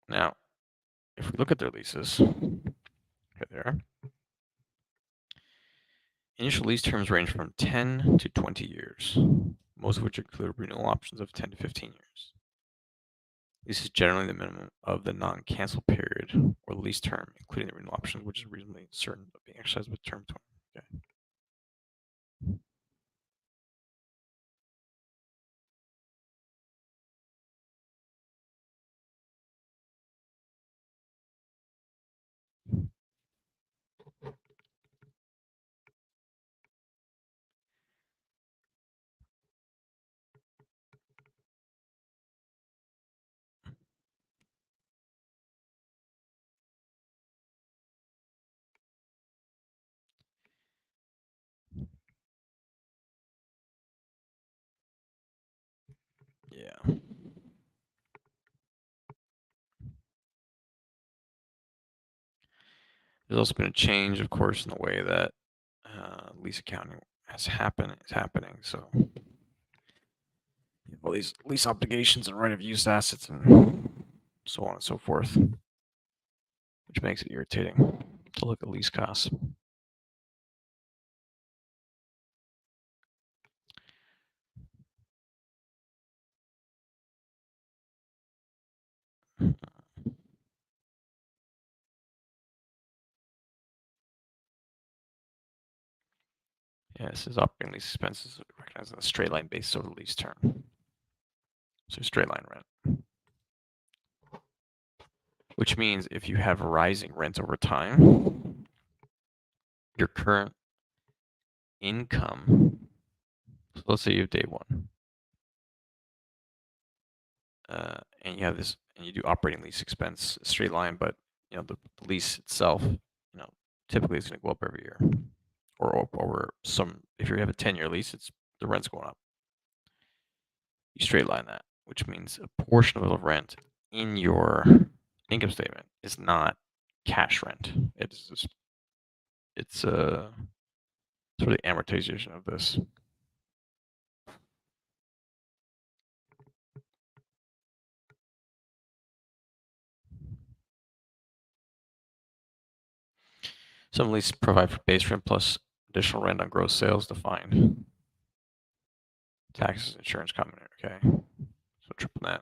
Now, if we look at their leases, here they are. Initial lease terms range from 10 to 20 years, most of which include renewal options of 10 to 15 years. This is generally the minimum of the non-cancel period or lease term, including the renewal option, which is reasonably certain of being exercised with term 20. Okay. Yeah. There's also been a change, of course, in the way that lease accounting is happening. So all these lease obligations and right of use assets and so on and so forth, which makes it irritating to look at lease costs. Yeah, this is operating lease expenses recognized on a straight line basis over the lease term. So straight line rent. Which means if you have rising rents over time, your current income, so let's say you have day one, and you have this, and you do operating lease expense straight line, but the lease itself, typically it's going to go up every year, or over some. If you have a 10-year lease, the rent's going up. You straight line that, which means a portion of the rent in your income statement is not cash rent. It's a sort of the amortization of this. Some leases provide for base rent plus additional rent on gross sales defined. Taxes, insurance, common area. Okay, so triple net.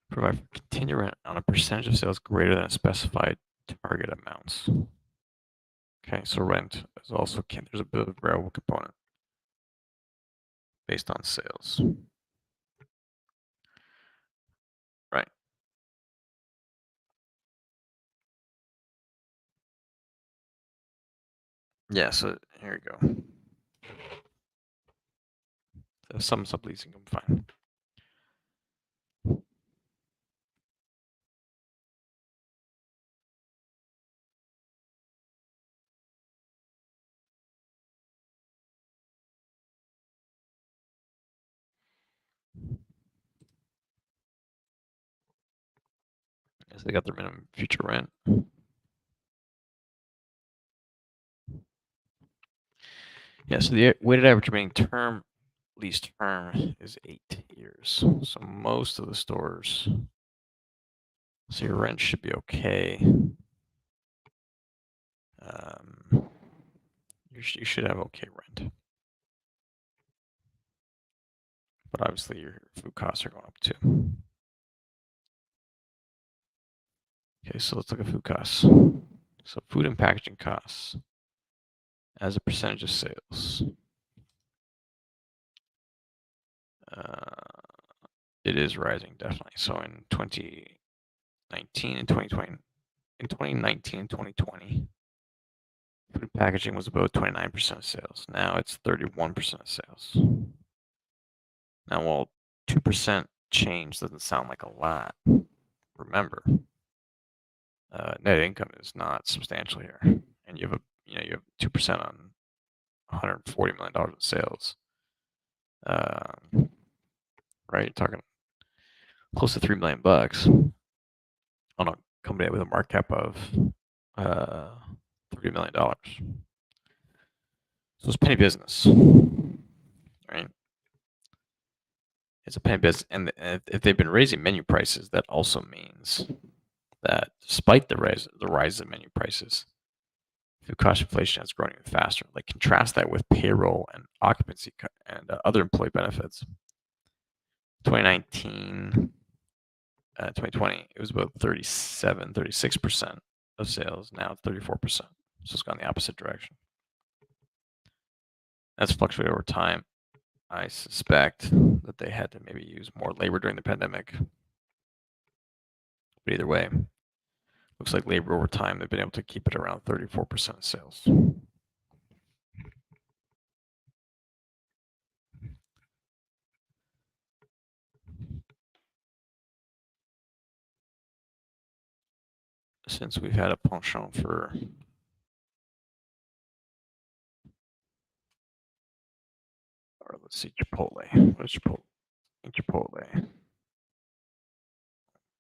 Provide for continued rent on a percentage of sales greater than a specified target amounts. Okay, so rent is also there's a bit of a variable component based on sales. Right. Yeah, so here we go. Some subleasing, I'm fine. Yes, they got their minimum future rent. Yeah, so the weighted average remaining term, lease term, is 8 years. So most of the stores, so your rent should be okay. You should have okay rent. But obviously your food costs are going up too. Okay, so let's look at food costs. So food and packaging costs as a percentage of sales. It is rising, definitely. So in 2019 and 2020, in 2019 and 2020, food packaging was about 29% of sales. Now it's 31% of sales. Now, while 2% change doesn't sound like a lot, remember, net income is not substantial here, and you have 2% on $140 million in sales. Right, you're talking close to $3 million on a company with a market cap of $30 million. So it's penny business, right? It's a penny business, and if they've been raising menu prices, that also means that despite the rise of menu prices, food cost inflation has grown even faster. Like contrast that with payroll and occupancy and other employee benefits. 2019, 2020, it was about 37, 36% of sales. Now it's 34%. So it's gone the opposite direction. That's fluctuated over time. I suspect that they had to maybe use more labor during the pandemic. But either way, looks like labor over time, they've been able to keep it around 34% of sales. Since we've had a penchant for or let's see, Chipotle. What is Chipotle? Chipotle.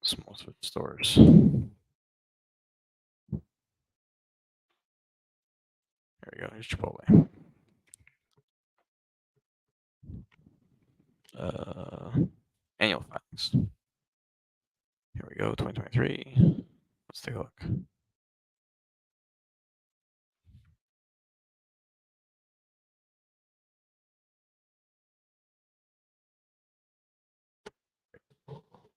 Small food stores. There we go. Here's Chipotle. Annual filings. Here we go, 2023. Let's take a look.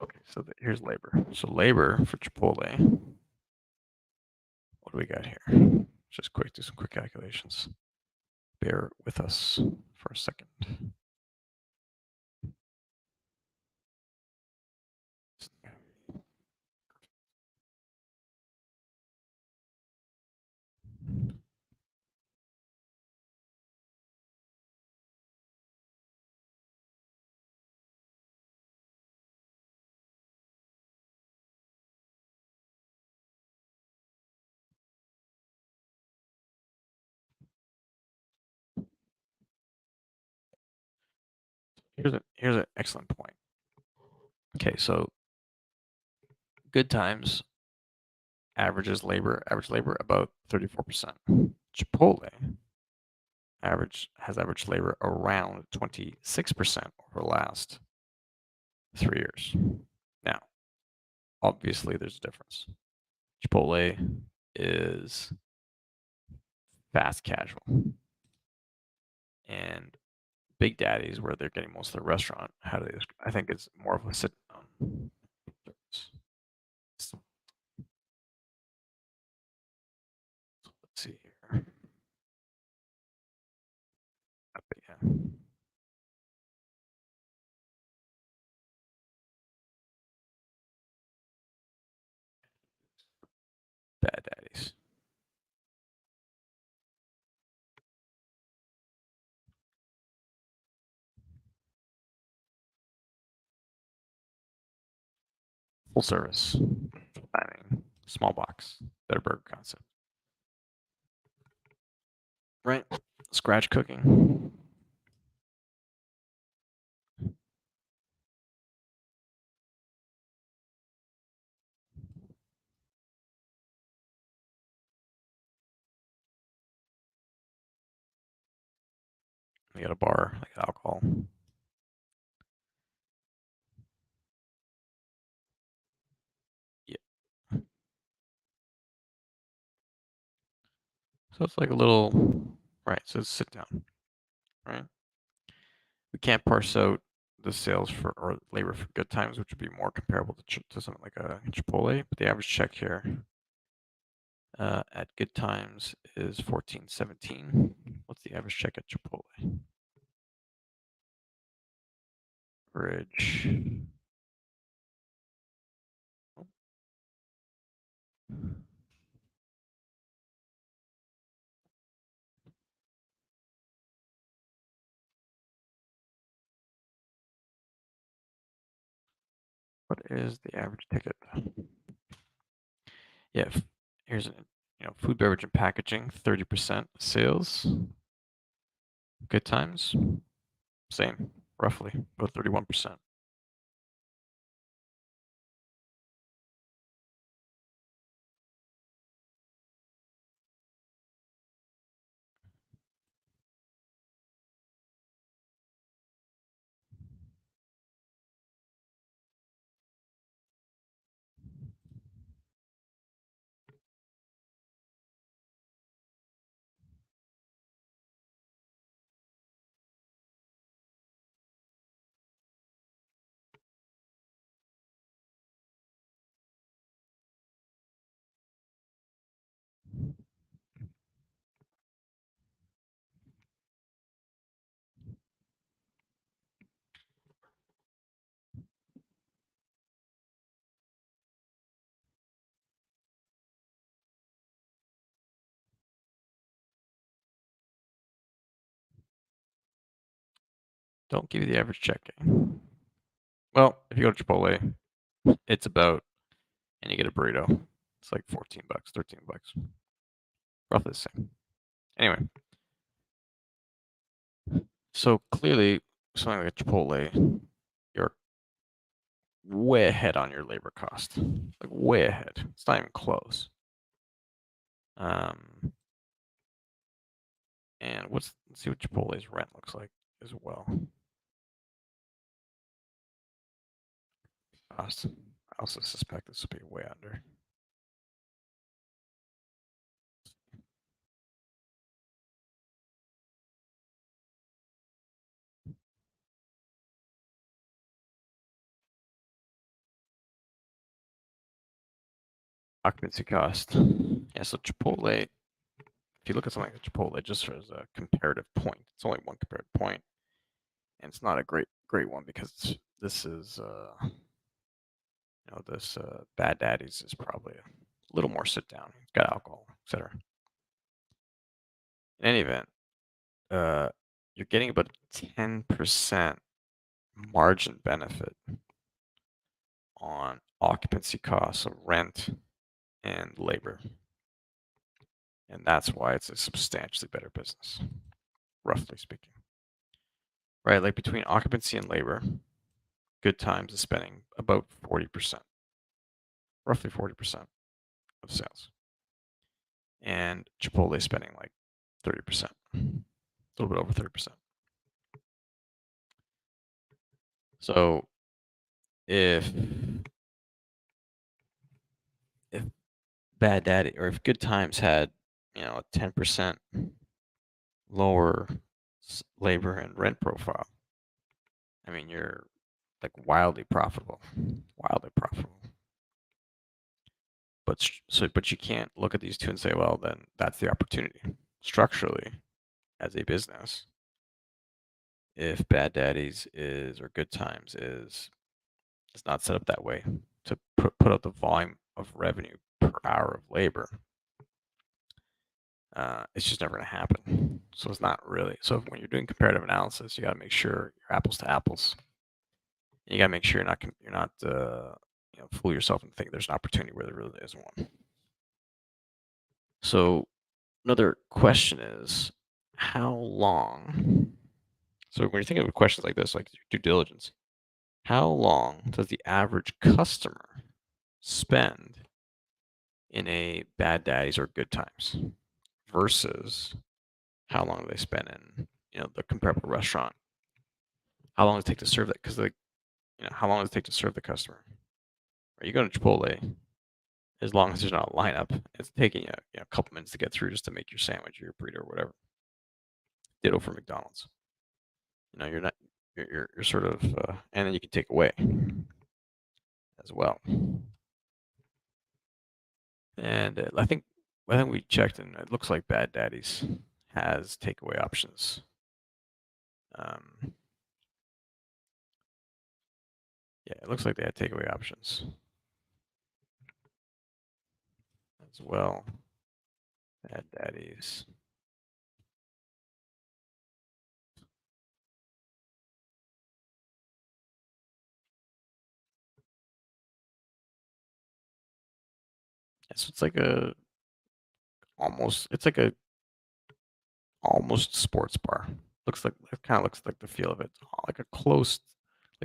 Okay, so here's labor. So labor for Chipotle. What do we got here? Just do some quick calculations. Bear with us for a second. Here's an excellent point. Okay, so good times, average labor about 34%. Chipotle has average labor around 26% over the last 3 years. Now, obviously, there's a difference. Chipotle is fast casual, and Big Daddy's, where they're getting most of their restaurant, I think it's more of a sit down service. So let's see here. But yeah. Bad Daddies. Full service. Dining. Small box. Better burger concept. Right? Scratch cooking. We got a bar, like alcohol. Yeah. So it's like a little, right? So it's sit down, right? We can't parse out the sales for or labor for Good Times, which would be more comparable to something like a Chipotle. But the average check here at Good Times is 14.17. What's the average check at Chipotle? Average. What is the average ticket? Yeah, here's food, beverage, and packaging, 30% sales. Good Times, same, roughly, about 31%. Don't give you the average check. Well, if you go to Chipotle, it's about, and you get a burrito, it's like 14 bucks, 13 bucks. Roughly the same. Anyway, so clearly, something like a Chipotle, you're way ahead on your labor cost. Like way ahead. It's not even close. And let's see what Chipotle's rent looks like as well. Cost. I also suspect this will be way under. Occupancy cost. Yeah, so Chipotle, if you look at something like Chipotle just as a comparative point, it's only one comparative point, and it's not a great one because this is this Bad Daddy's is probably a little more sit down. It's got alcohol, etc. In any event, you're getting about 10% margin benefit on occupancy costs, so rent and labor. And that's why it's a substantially better business, roughly speaking. Right? Like between occupancy and labor, Good Times is spending about 40%, roughly 40%. of sales. And Chipotle is spending like 30%, a little bit over 30%. So if Bad Daddy or if Good Times had, a 10% lower labor and rent profile, I mean, you're like wildly profitable. But you can't look at these two and say, well, then that's the opportunity. Structurally, as a business, if Bad Daddies is or Good Times is not set up that way to put out the volume of revenue per hour of labor, it's just never going to happen. So it's not really. So when you're doing comparative analysis, you got to make sure you're apples to apples. You got to make sure you're not fool yourself and think there's an opportunity where there really isn't one. So another question is, how long? So when you're thinking of questions like this, like due diligence, how long does the average customer spend in a Bad Daddies or Good Times versus how long do they spend in the comparable restaurant? How long does it take to serve that? Because how long does it take to serve the customer? Right, you go to Chipotle, as long as there's not a lineup, it's taking you a couple minutes to get through just to make your sandwich or your burrito or whatever. Ditto for McDonald's. You're sort of, and then you can take away as well. And I think we checked, and it looks like Bad Daddies has takeaway options. Yeah, it looks like they had takeaway options as well. Bad Daddies. Yeah, so it's like almost sports bar. It kind of looks like the feel of it, like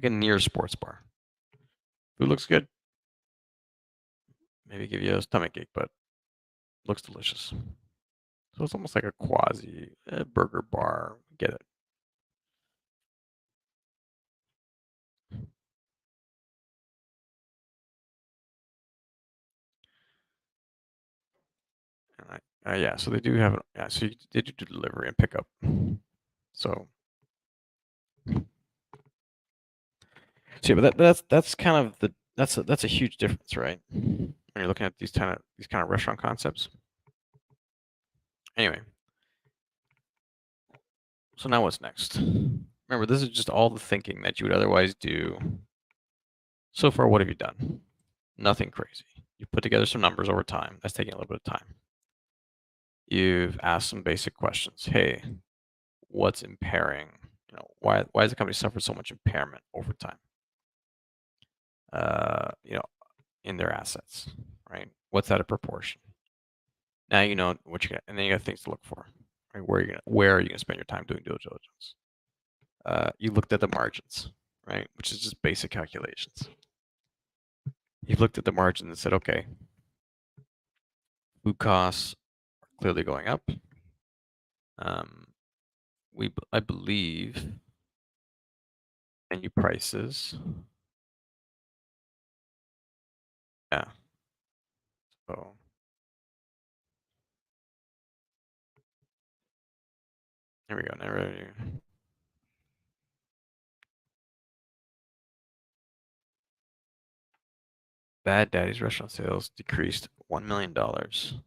a near sports bar. Food looks good. Maybe give you a stomach ache, but looks delicious. So it's almost like a quasi burger bar. Get it? Yeah, so they do have it. Yeah, so they do delivery and pickup. So yeah, but that's kind of that's a huge difference, right? When you're looking at these kind of restaurant concepts. Anyway, so now what's next? Remember, this is just all the thinking that you would otherwise do. So far, what have you done? Nothing crazy. You put together some numbers over time. That's taking a little bit of time. You've asked some basic questions. Hey, what's impairing? Why has the company suffered so much impairment over time? In their assets, right? What's that a proportion? Now you know what you're gonna, and then you got things to look for, right? Where are you gonna spend your time doing due diligence? You looked at the margins, right? Which is just basic calculations. You've looked at the margin and said, okay, food costs are clearly going up. I believe menu prices. Yeah. So there we go. Net revenue. Bad Daddy's restaurant sales decreased $1 million to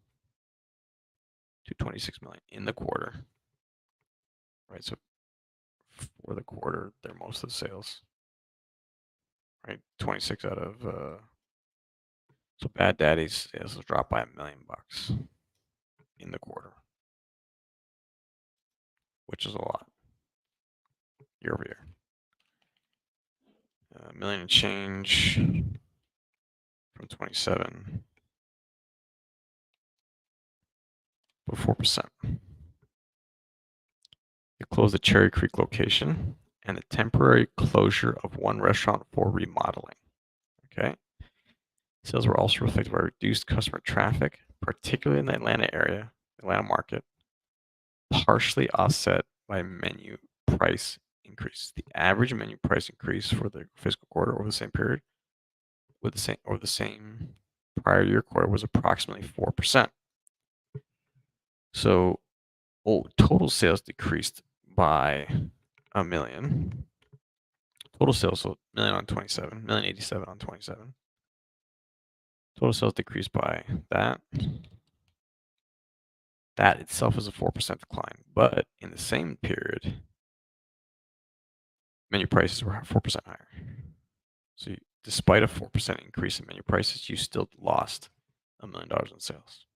26 million in the quarter. Right. So for the quarter, they're most of the sales. Right. 26 out of so Bad Daddy's sales dropped by $1 million in the quarter, which is a lot year over year. $1 million and change from 27, but 4%. You close the Cherry Creek location and the temporary closure of one restaurant for remodeling. Okay. Sales were also affected by reduced customer traffic, particularly in the Atlanta area, Atlanta market, partially offset by menu price increase. The average menu price increase for the fiscal quarter over the same period with the same prior year quarter was approximately 4%. So total sales decreased by $1 million. Total sales, so million on 27, 1,087 on 27. Total sales decreased by that. That itself is a 4% decline, but in the same period, menu prices were 4% higher. So despite a 4% increase in menu prices, you still lost $1 million in sales.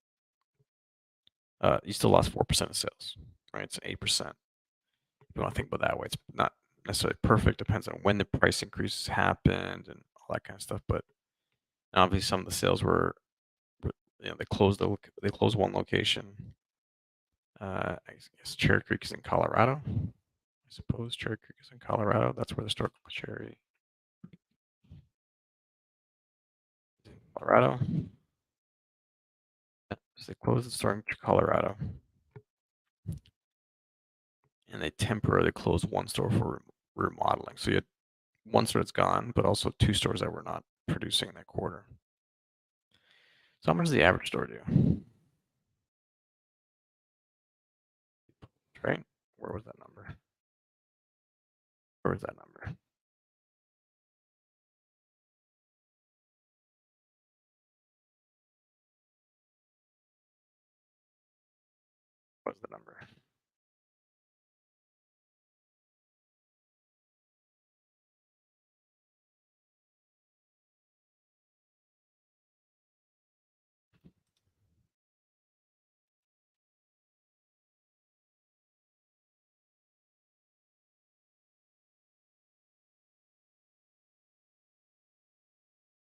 You still lost 4% of sales, right? It's 8%. If you want to think about it that way, it's not necessarily perfect. Depends on when the price increases happened and all that kind of stuff. But obviously, some of the sales were, they closed one location. I guess Cherry Creek is in Colorado. I suppose Cherry Creek is in Colorado. That's where the store Cherry. Colorado. So they closed the store in Colorado. And they temporarily closed one store for remodeling. So you had one store that's gone, but also 2 stores that were not producing that quarter. So how much does the average store do? Right? Where was that number? Where was that number? What's the number?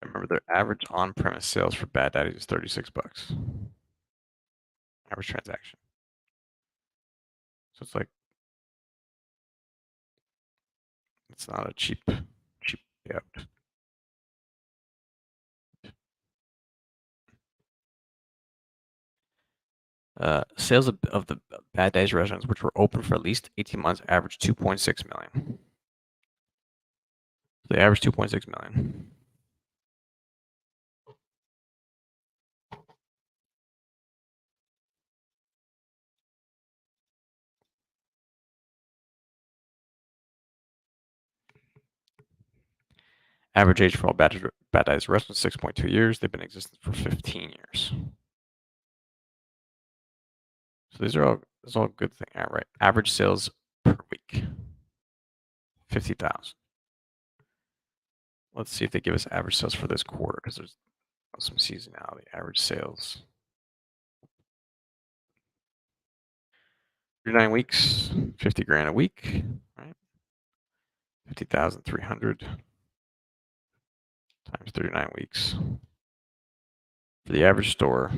I remember their average on-premise sales for Bad Daddy's is $36. Average transaction. So it's like it's not a cheap payout. Sales of the Bad Daddy's restaurants, which were open for at least 18 months, averaged 2.6 million. So they averaged 2.6 million. Average age for all Bad Daddy's restaurants 6.2 years. They've been in existence for 15 years. So these are all good things. All right. Average sales per week 50,000. Let's see if they give us average sales for this quarter because there's some seasonality. Average sales. 39 weeks, 50 grand a week, right? 50,300 times 39 weeks. For the average store,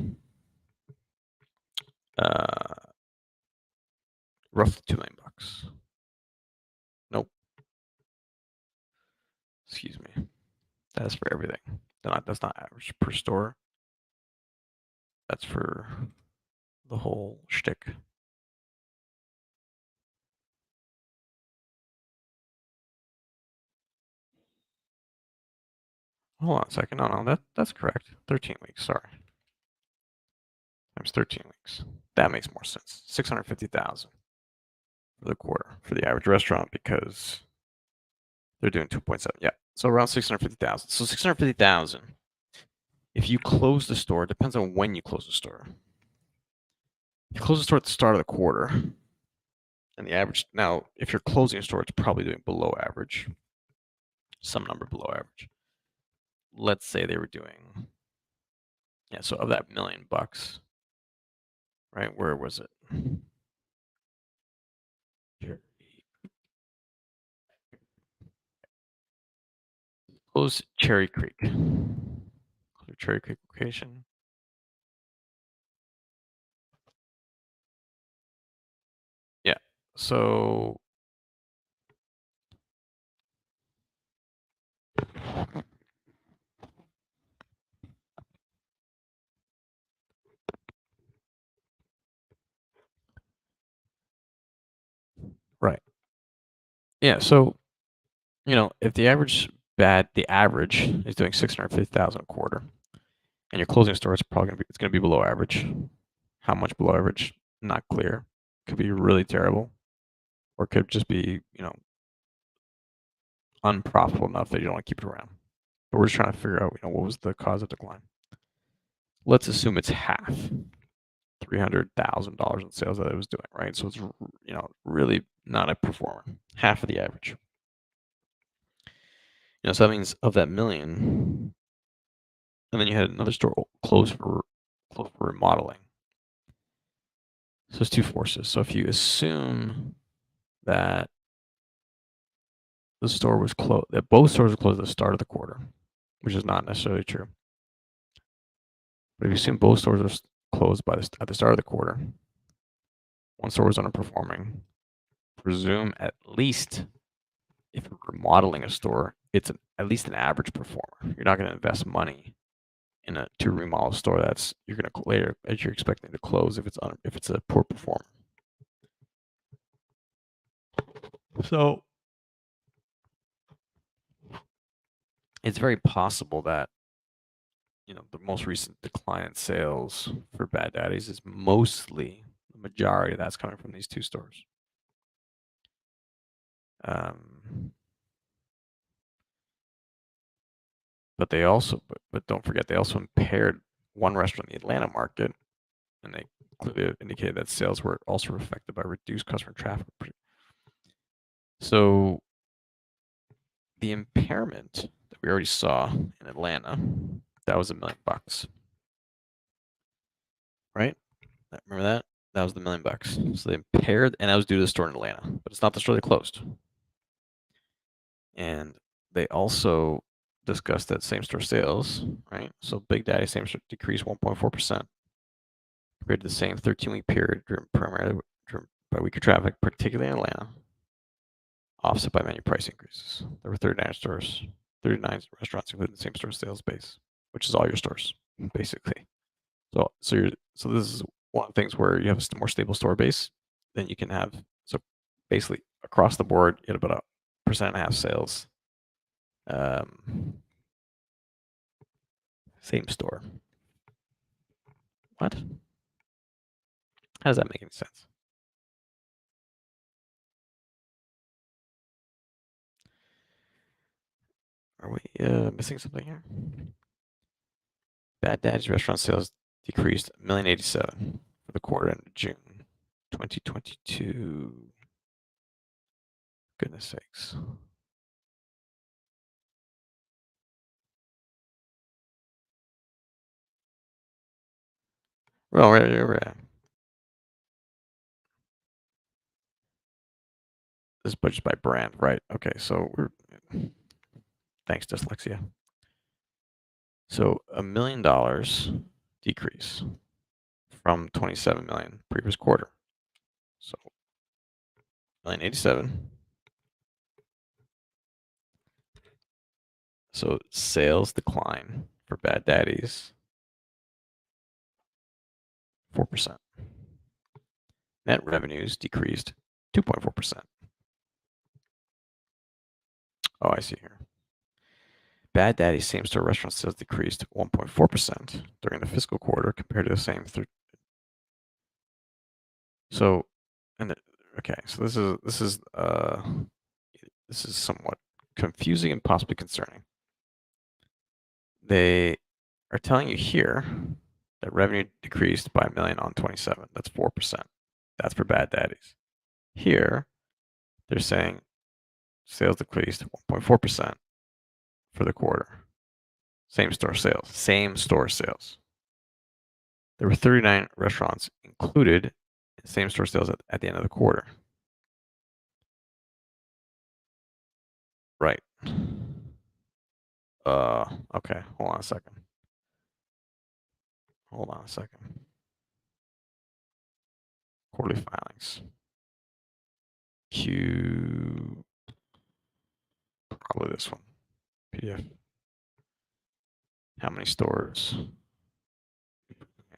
roughly $2 million. Nope. Excuse me. That's for everything. That's not average per store. That's for the whole shtick. Hold on a second. No, that's correct. 13 weeks. Sorry. Times 13 weeks. That makes more sense. 650,000 for the quarter for the average restaurant because they're doing 2.7. Yeah. So around 650,000. So 650,000. If you close the store, it depends on when you close the store. If you close the store at the start of the quarter, and the average now, if you're closing a store, it's probably doing below average, some number below average. Let's say they were doing, yeah. So of that $1 million, right? Where was it? Close Cherry Creek. Cherry Creek location. Yeah. So Yeah, so, if the average is doing 650,000 a quarter, and your closing store is probably gonna be below average. How much below average? Not clear. Could be really terrible, or could just be, unprofitable enough that you don't want to keep it around. But we're just trying to figure out, what was the cause of decline. Let's assume it's half, $300,000 in sales that it was doing, right? So it's, really not a performer, half of the average. So that means of that million, and then you had another store close for remodeling. So it's two forces. So if you assume that the store was closed, that both stores were closed at the start of the quarter, which is not necessarily true. But if you assume both stores are closed at the start of the quarter, one store was underperforming, presume at least if you're remodeling a store, it's at least an average performer. You're not going to invest money to remodel a store that you're going to later as you're expecting to close if it's a poor performer. So it's very possible that the most recent decline in sales for Bad Daddy's is mostly the majority of that's coming from these two stores. But they also, but don't forget, they also impaired one restaurant in the Atlanta market, and they clearly indicated that sales were also affected by reduced customer traffic. So the impairment that we already saw in Atlanta, that was $1 million, right? Remember that? That was the $1 million. So they impaired, and that was due to the store in Atlanta, but it's not the store they closed. And they also discussed that same-store sales, right? So Big Daddy same-store decreased 1.4% compared to the same 13-week period, driven primarily by weaker traffic, particularly in Atlanta, offset by menu price increases. There were 39 restaurants including the same-store sales base, which is all your stores, basically. So this is one of the things where you have a more stable store base, then you can have, so basically across the board, you get about 1.5% sales. Same store. What? How does that make any sense? Are we missing something here? Bad Daddy's restaurant sales decreased $1,087,000 for the quarter ended June 2022. Goodness sakes. Well, right. This is budget by brand, right? Okay, so thanks, dyslexia. So $1 million decrease from 27 million previous quarter. So 1,087,000. So sales decline for Bad Daddy's 4%. Net revenues decreased 2.4%. Oh, I see here. Bad Daddy's same-store restaurant sales decreased 1.4% during the fiscal quarter compared to the same. So, okay, so this is somewhat confusing and possibly concerning. They are telling you here that revenue decreased by $1 million on 27. That's 4%. That's for Bad Daddy's. Here, they're saying sales decreased 1.4% for the quarter. Same store sales. There were 39 restaurants included in same store sales at the end of the quarter. Right. Okay, hold on a second. Quarterly filings. Q, probably this one. PDF. How many stores?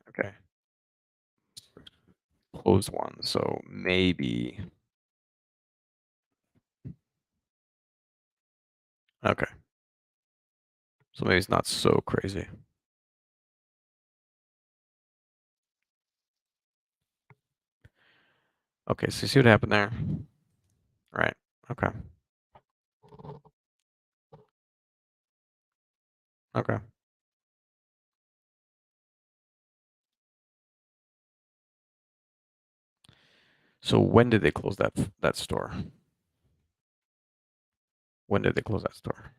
Okay. Closed one, so maybe Okay. So maybe it's not so crazy. Okay, so you see what happened there? Right. Okay. Okay. So when did they close that store? When did they close that store?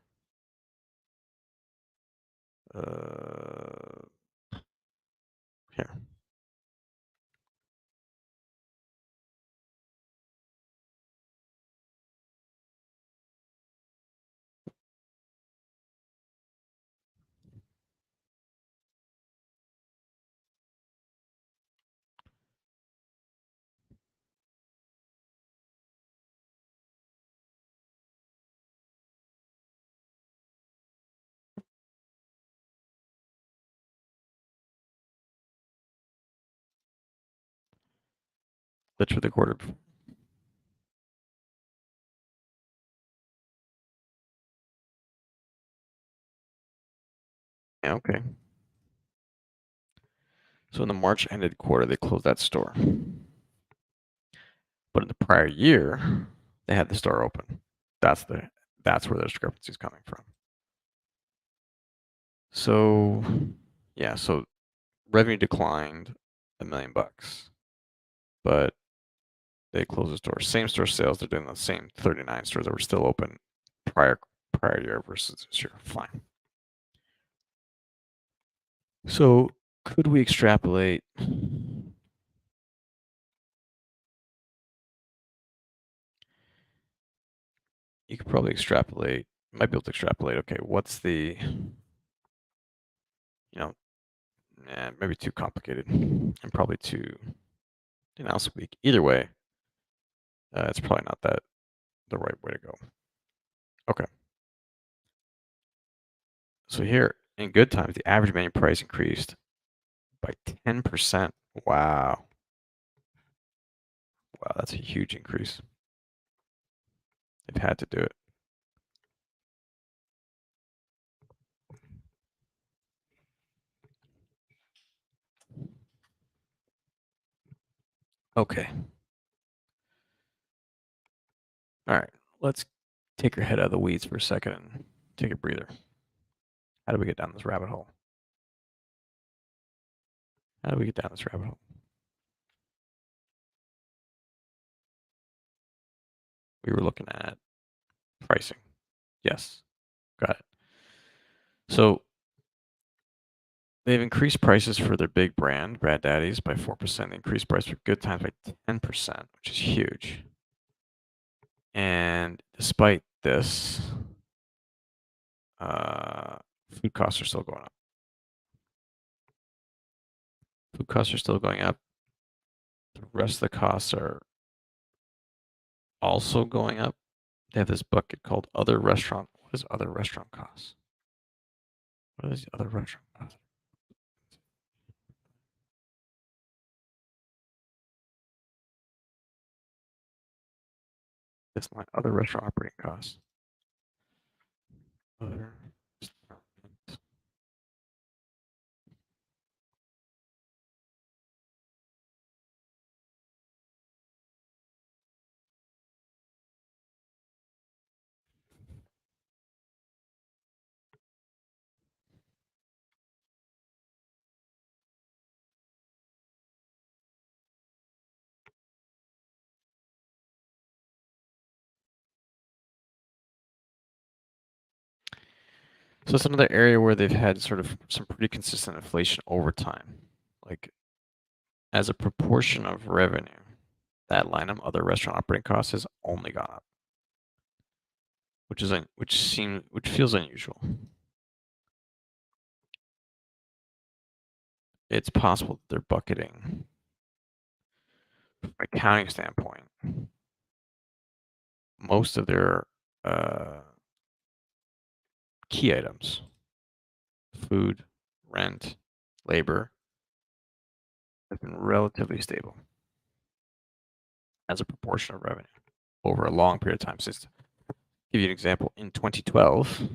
Uh, Here. Literally the quarter before. Yeah, okay. So in the March ended quarter, they closed that store. But in the prior year, they had the store open. That's where the discrepancy is coming from. So yeah, so revenue declined $1 million, but they closed the store. Same store sales, they're doing the same 39 stores that were still open prior year versus this year. Fine. So could we extrapolate? You could probably extrapolate. Might be able to extrapolate. Okay, what's the, maybe too complicated and probably too analysis weak. Either way, it's probably not the right way to go. Okay. So here, in good times, the average menu price increased by 10%. Wow. Wow, that's a huge increase. They've had to do it. Okay. All right. Let's take your head out of the weeds for a second and take a breather. How do we get down this rabbit hole? How do we get down this rabbit hole? We were looking at pricing. Yes. Got it. So they've increased prices for their big brand, Brad Daddy's, by 4%. They increased price for Good Times by 10%, which is huge. And despite this, food costs are still going up. Food costs are still going up. The rest of the costs are also going up. They have this bucket called other restaurant. What is other restaurant costs? What is the other restaurant costs? This line, other restaurant operating costs. Other restaurant. So it's another area where they've had sort of some pretty consistent inflation over time. Like as a proportion of revenue, that line of other restaurant operating costs has only gone up, which feels unusual. It's possible that they're bucketing, from an accounting standpoint, most of their key items, food, rent, labor, have been relatively stable as a proportion of revenue over a long period of time since Give you an example. In 2012,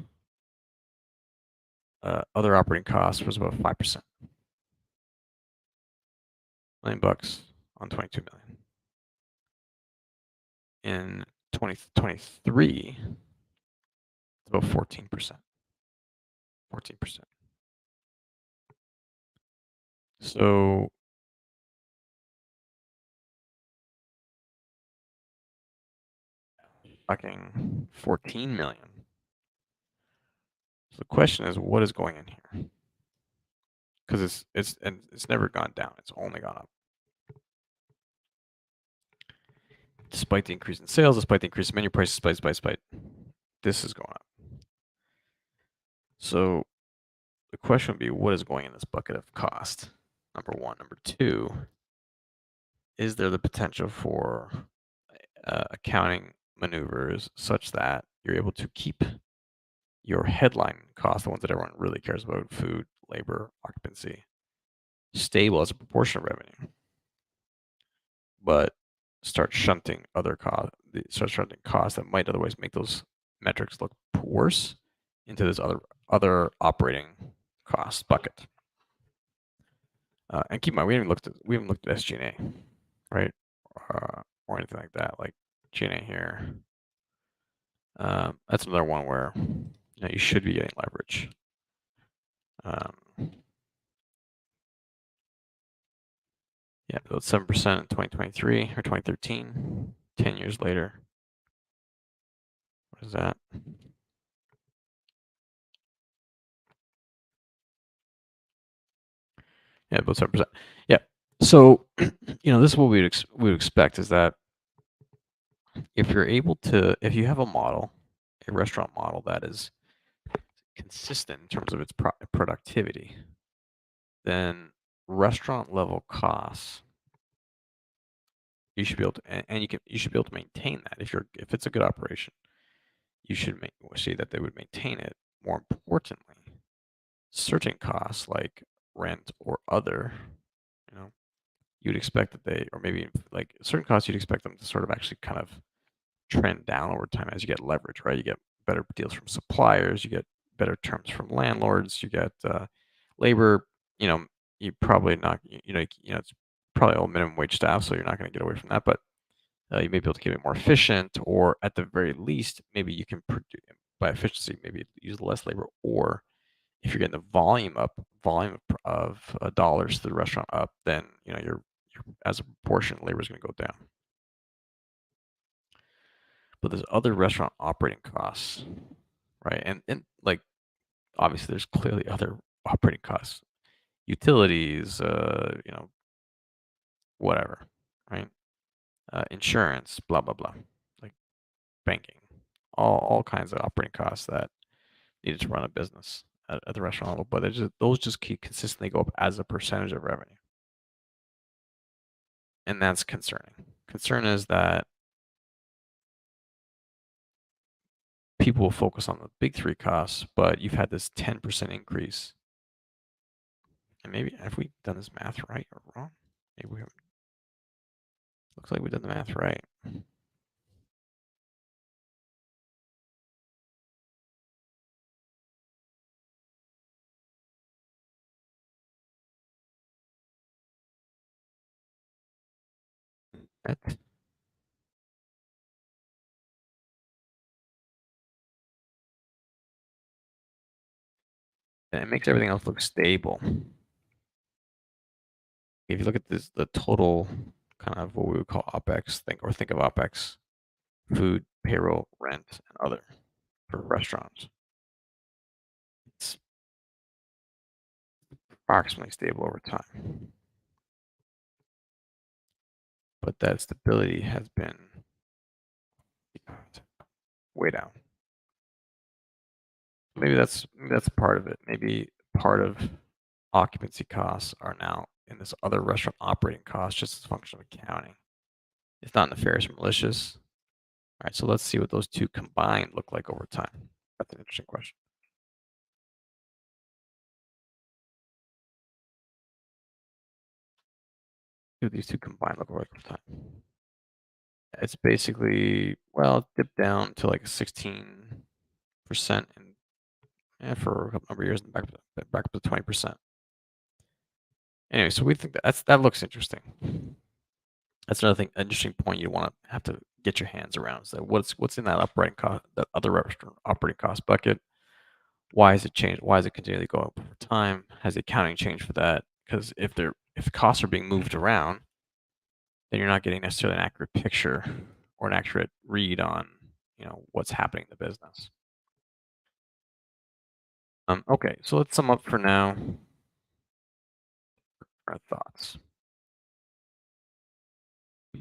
other operating costs was about 5%. $1 million on 22 million. In 2023, it's about 14%. 14%. So fucking 14 million. So the question is, what is going in here? Because it's never gone down. It's only gone up. Despite the increase in sales, despite the increase in menu prices, despite this is going up. So the question would be, what is going in this bucket of cost? Number one. Number two, is there the potential for accounting maneuvers such that you're able to keep your headline costs, the ones that everyone really cares about, food, labor, occupancy, stable as a proportion of revenue, but start shunting costs that might otherwise make those metrics look worse into this other operating cost bucket. And keep in mind, we haven't looked at SG&A, right? Or anything like that, like G&A here. That's another one where you should be getting leverage. Yeah, about 7% in 2023 or 2013. 10 years later, what is that? Yeah, about 7%. Yeah. So, this is what we would expect is that if you have a model, a restaurant model that is consistent in terms of its productivity, then restaurant level costs, you should be able to, you should be able to maintain that. If it's a good operation, you should see that they would maintain it. More importantly, certain costs like rent or other, you'd expect that or maybe like certain costs, you'd expect them to sort of actually kind of trend down over time as you get leverage, right? You get better deals from suppliers, you get better terms from landlords, you get labor. You probably not, it's probably all minimum wage staff, so you're not going to get away from that, but you may be able to keep it more efficient, or at the very least, maybe you can produce by efficiency, maybe use less labor, or if you're getting the volume of dollars to the restaurant up, then you're as a proportion, labor is going to go down. But there's other restaurant operating costs, right? And like obviously there's clearly other operating costs, utilities, whatever, right? Insurance, blah blah blah, like banking, all kinds of operating costs that needed to run a business at the restaurant level. But those just keep consistently go up as a percentage of revenue, and that's concerning. Concern is that people will focus on the big three costs, but you've had this 10% increase. And maybe have we done this math right or wrong? Maybe we haven't. Looks like we did the math right. Right. And it makes everything else look stable. If you look at the total kind of what we would call OPEX, think of OPEX, food, payroll, rent, and other for restaurants. It's approximately stable over time. But that stability has been way down. Maybe that's part of it. Maybe part of occupancy costs are now in this other restaurant operating cost just as a function of accounting. It's not nefarious or malicious. All right, so let's see what those two combined look like over time. That's an interesting question. See what these two combined look like over time. It's basically, well, it dipped down to like 16% for a couple number of years and back up to 20%. Anyway, so we think that looks interesting. That's another thing, interesting point you want to have to get your hands around. So what's in that operating cost, that other restaurant operating cost bucket? Why has it changed? Why is it continually going up over time? Has the accounting changed for that? Because if the costs are being moved around, then you're not getting necessarily an accurate picture or an accurate read on what's happening in the business. Okay, so let's sum up for now. Our thoughts.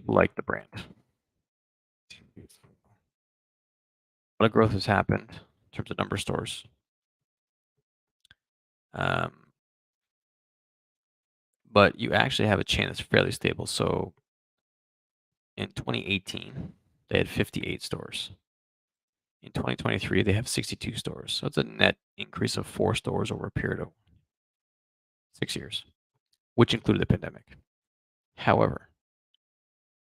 Like the brand. A lot of growth has happened in terms of number of stores. But you actually have a chain that's fairly stable. So in 2018, they had 58 stores. In 2023, they have 62 stores. So it's a net increase of 4 stores over a period of 6 years, which included the pandemic. However,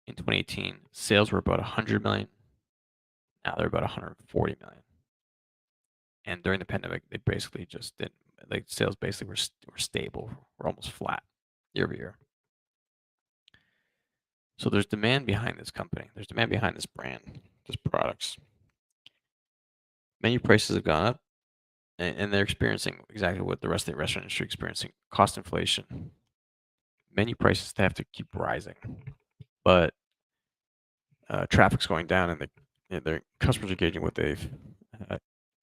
in 2018, sales were about 100 million. Now they're about 140 million. And during the pandemic, they basically just didn't, like, sales basically were stable, were almost flat year over year. So there's demand behind this company. There's demand behind this brand, these products. Menu prices have gone up, and they're experiencing exactly what the rest of the restaurant industry is experiencing: cost inflation. Menu prices have to keep rising, but traffic's going down, and their customers are gauging what they've.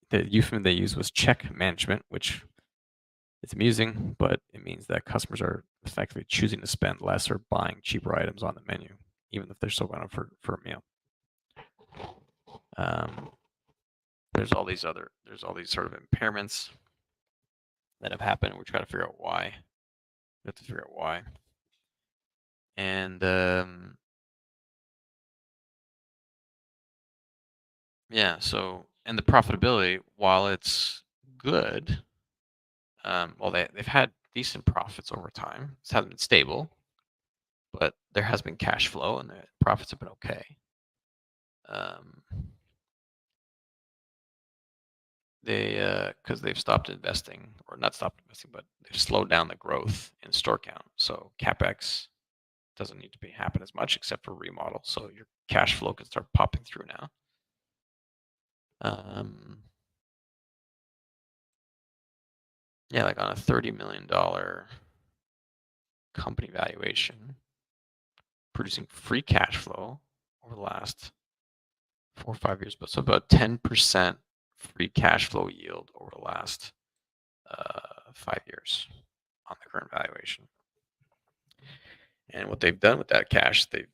The euphemism they used was check management, which is amusing, but it means that customers are effectively choosing to spend less or buying cheaper items on the menu, even if they're still going for a meal. There's all these sort of impairments that have happened. We're trying to figure out why. We have to figure out why. And yeah, so, and the profitability, while it's good, well, they've had decent profits over time. It hasn't been stable, but there has been cash flow, and the profits have been okay. Because they've stopped investing, or not stopped investing, but they've slowed down the growth in store count. So CapEx doesn't need to happen as much except for remodel. So your cash flow can start popping through now. Yeah, like on a $30 million company valuation, producing free cash flow over the last 4 or 5 years, but so about 10% free cash flow yield over the last 5 years on the current valuation. And what they've done with that cash, they've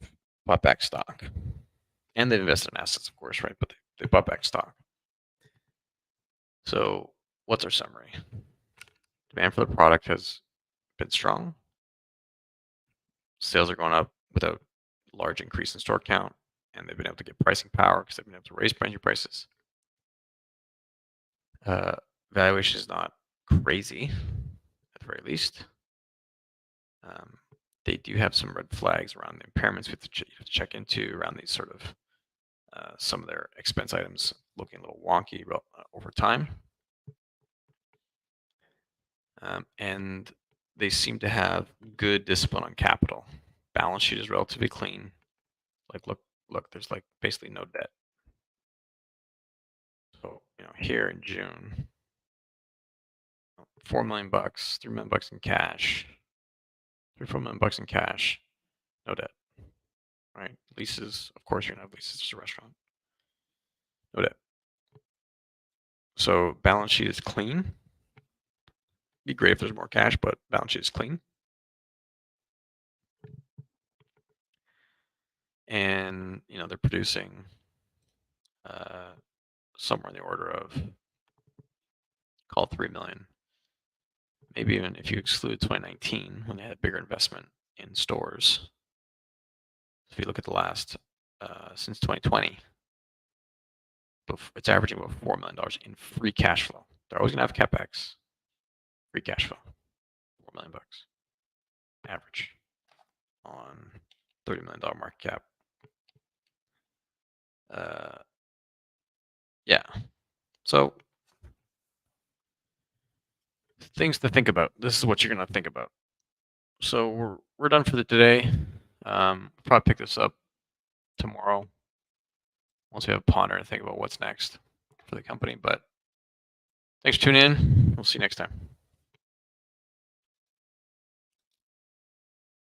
bought back stock, and they've invested in assets, of course, right? But they bought back stock. So what's our summary? Demand for the product has been strong. Sales are going up without large increase in store count, and they've been able to get pricing power because they've been able to raise menu prices. Valuation is not crazy, at the very least. They do have some red flags around the impairments we have to check into around these sort of some of their expense items looking a little wonky over time. And they seem to have good discipline on capital. Balance sheet is relatively clean. Like, look, there's like basically no debt. So, here in June, $4 million, $3 million in cash, $3-4 million in cash, no debt. Right? Leases, of course, you're gonna have leases. It's a restaurant. No debt. So balance sheet is clean. Be great if there's more cash, but balance sheet is clean. And they're producing somewhere in the order of, call it $3 million. Maybe even if you exclude 2019 when they had a bigger investment in stores. If you look at the last since 2020, it's averaging about $4 million in free cash flow. They're always gonna have capex. Free cash flow, $4 million average on $30 million market cap. Uh, yeah. So things to think about. This is what you're gonna think about. So we're done for the today. Probably pick this up tomorrow once we have a ponder and think about what's next for the company. But thanks for tuning in. We'll see you next time.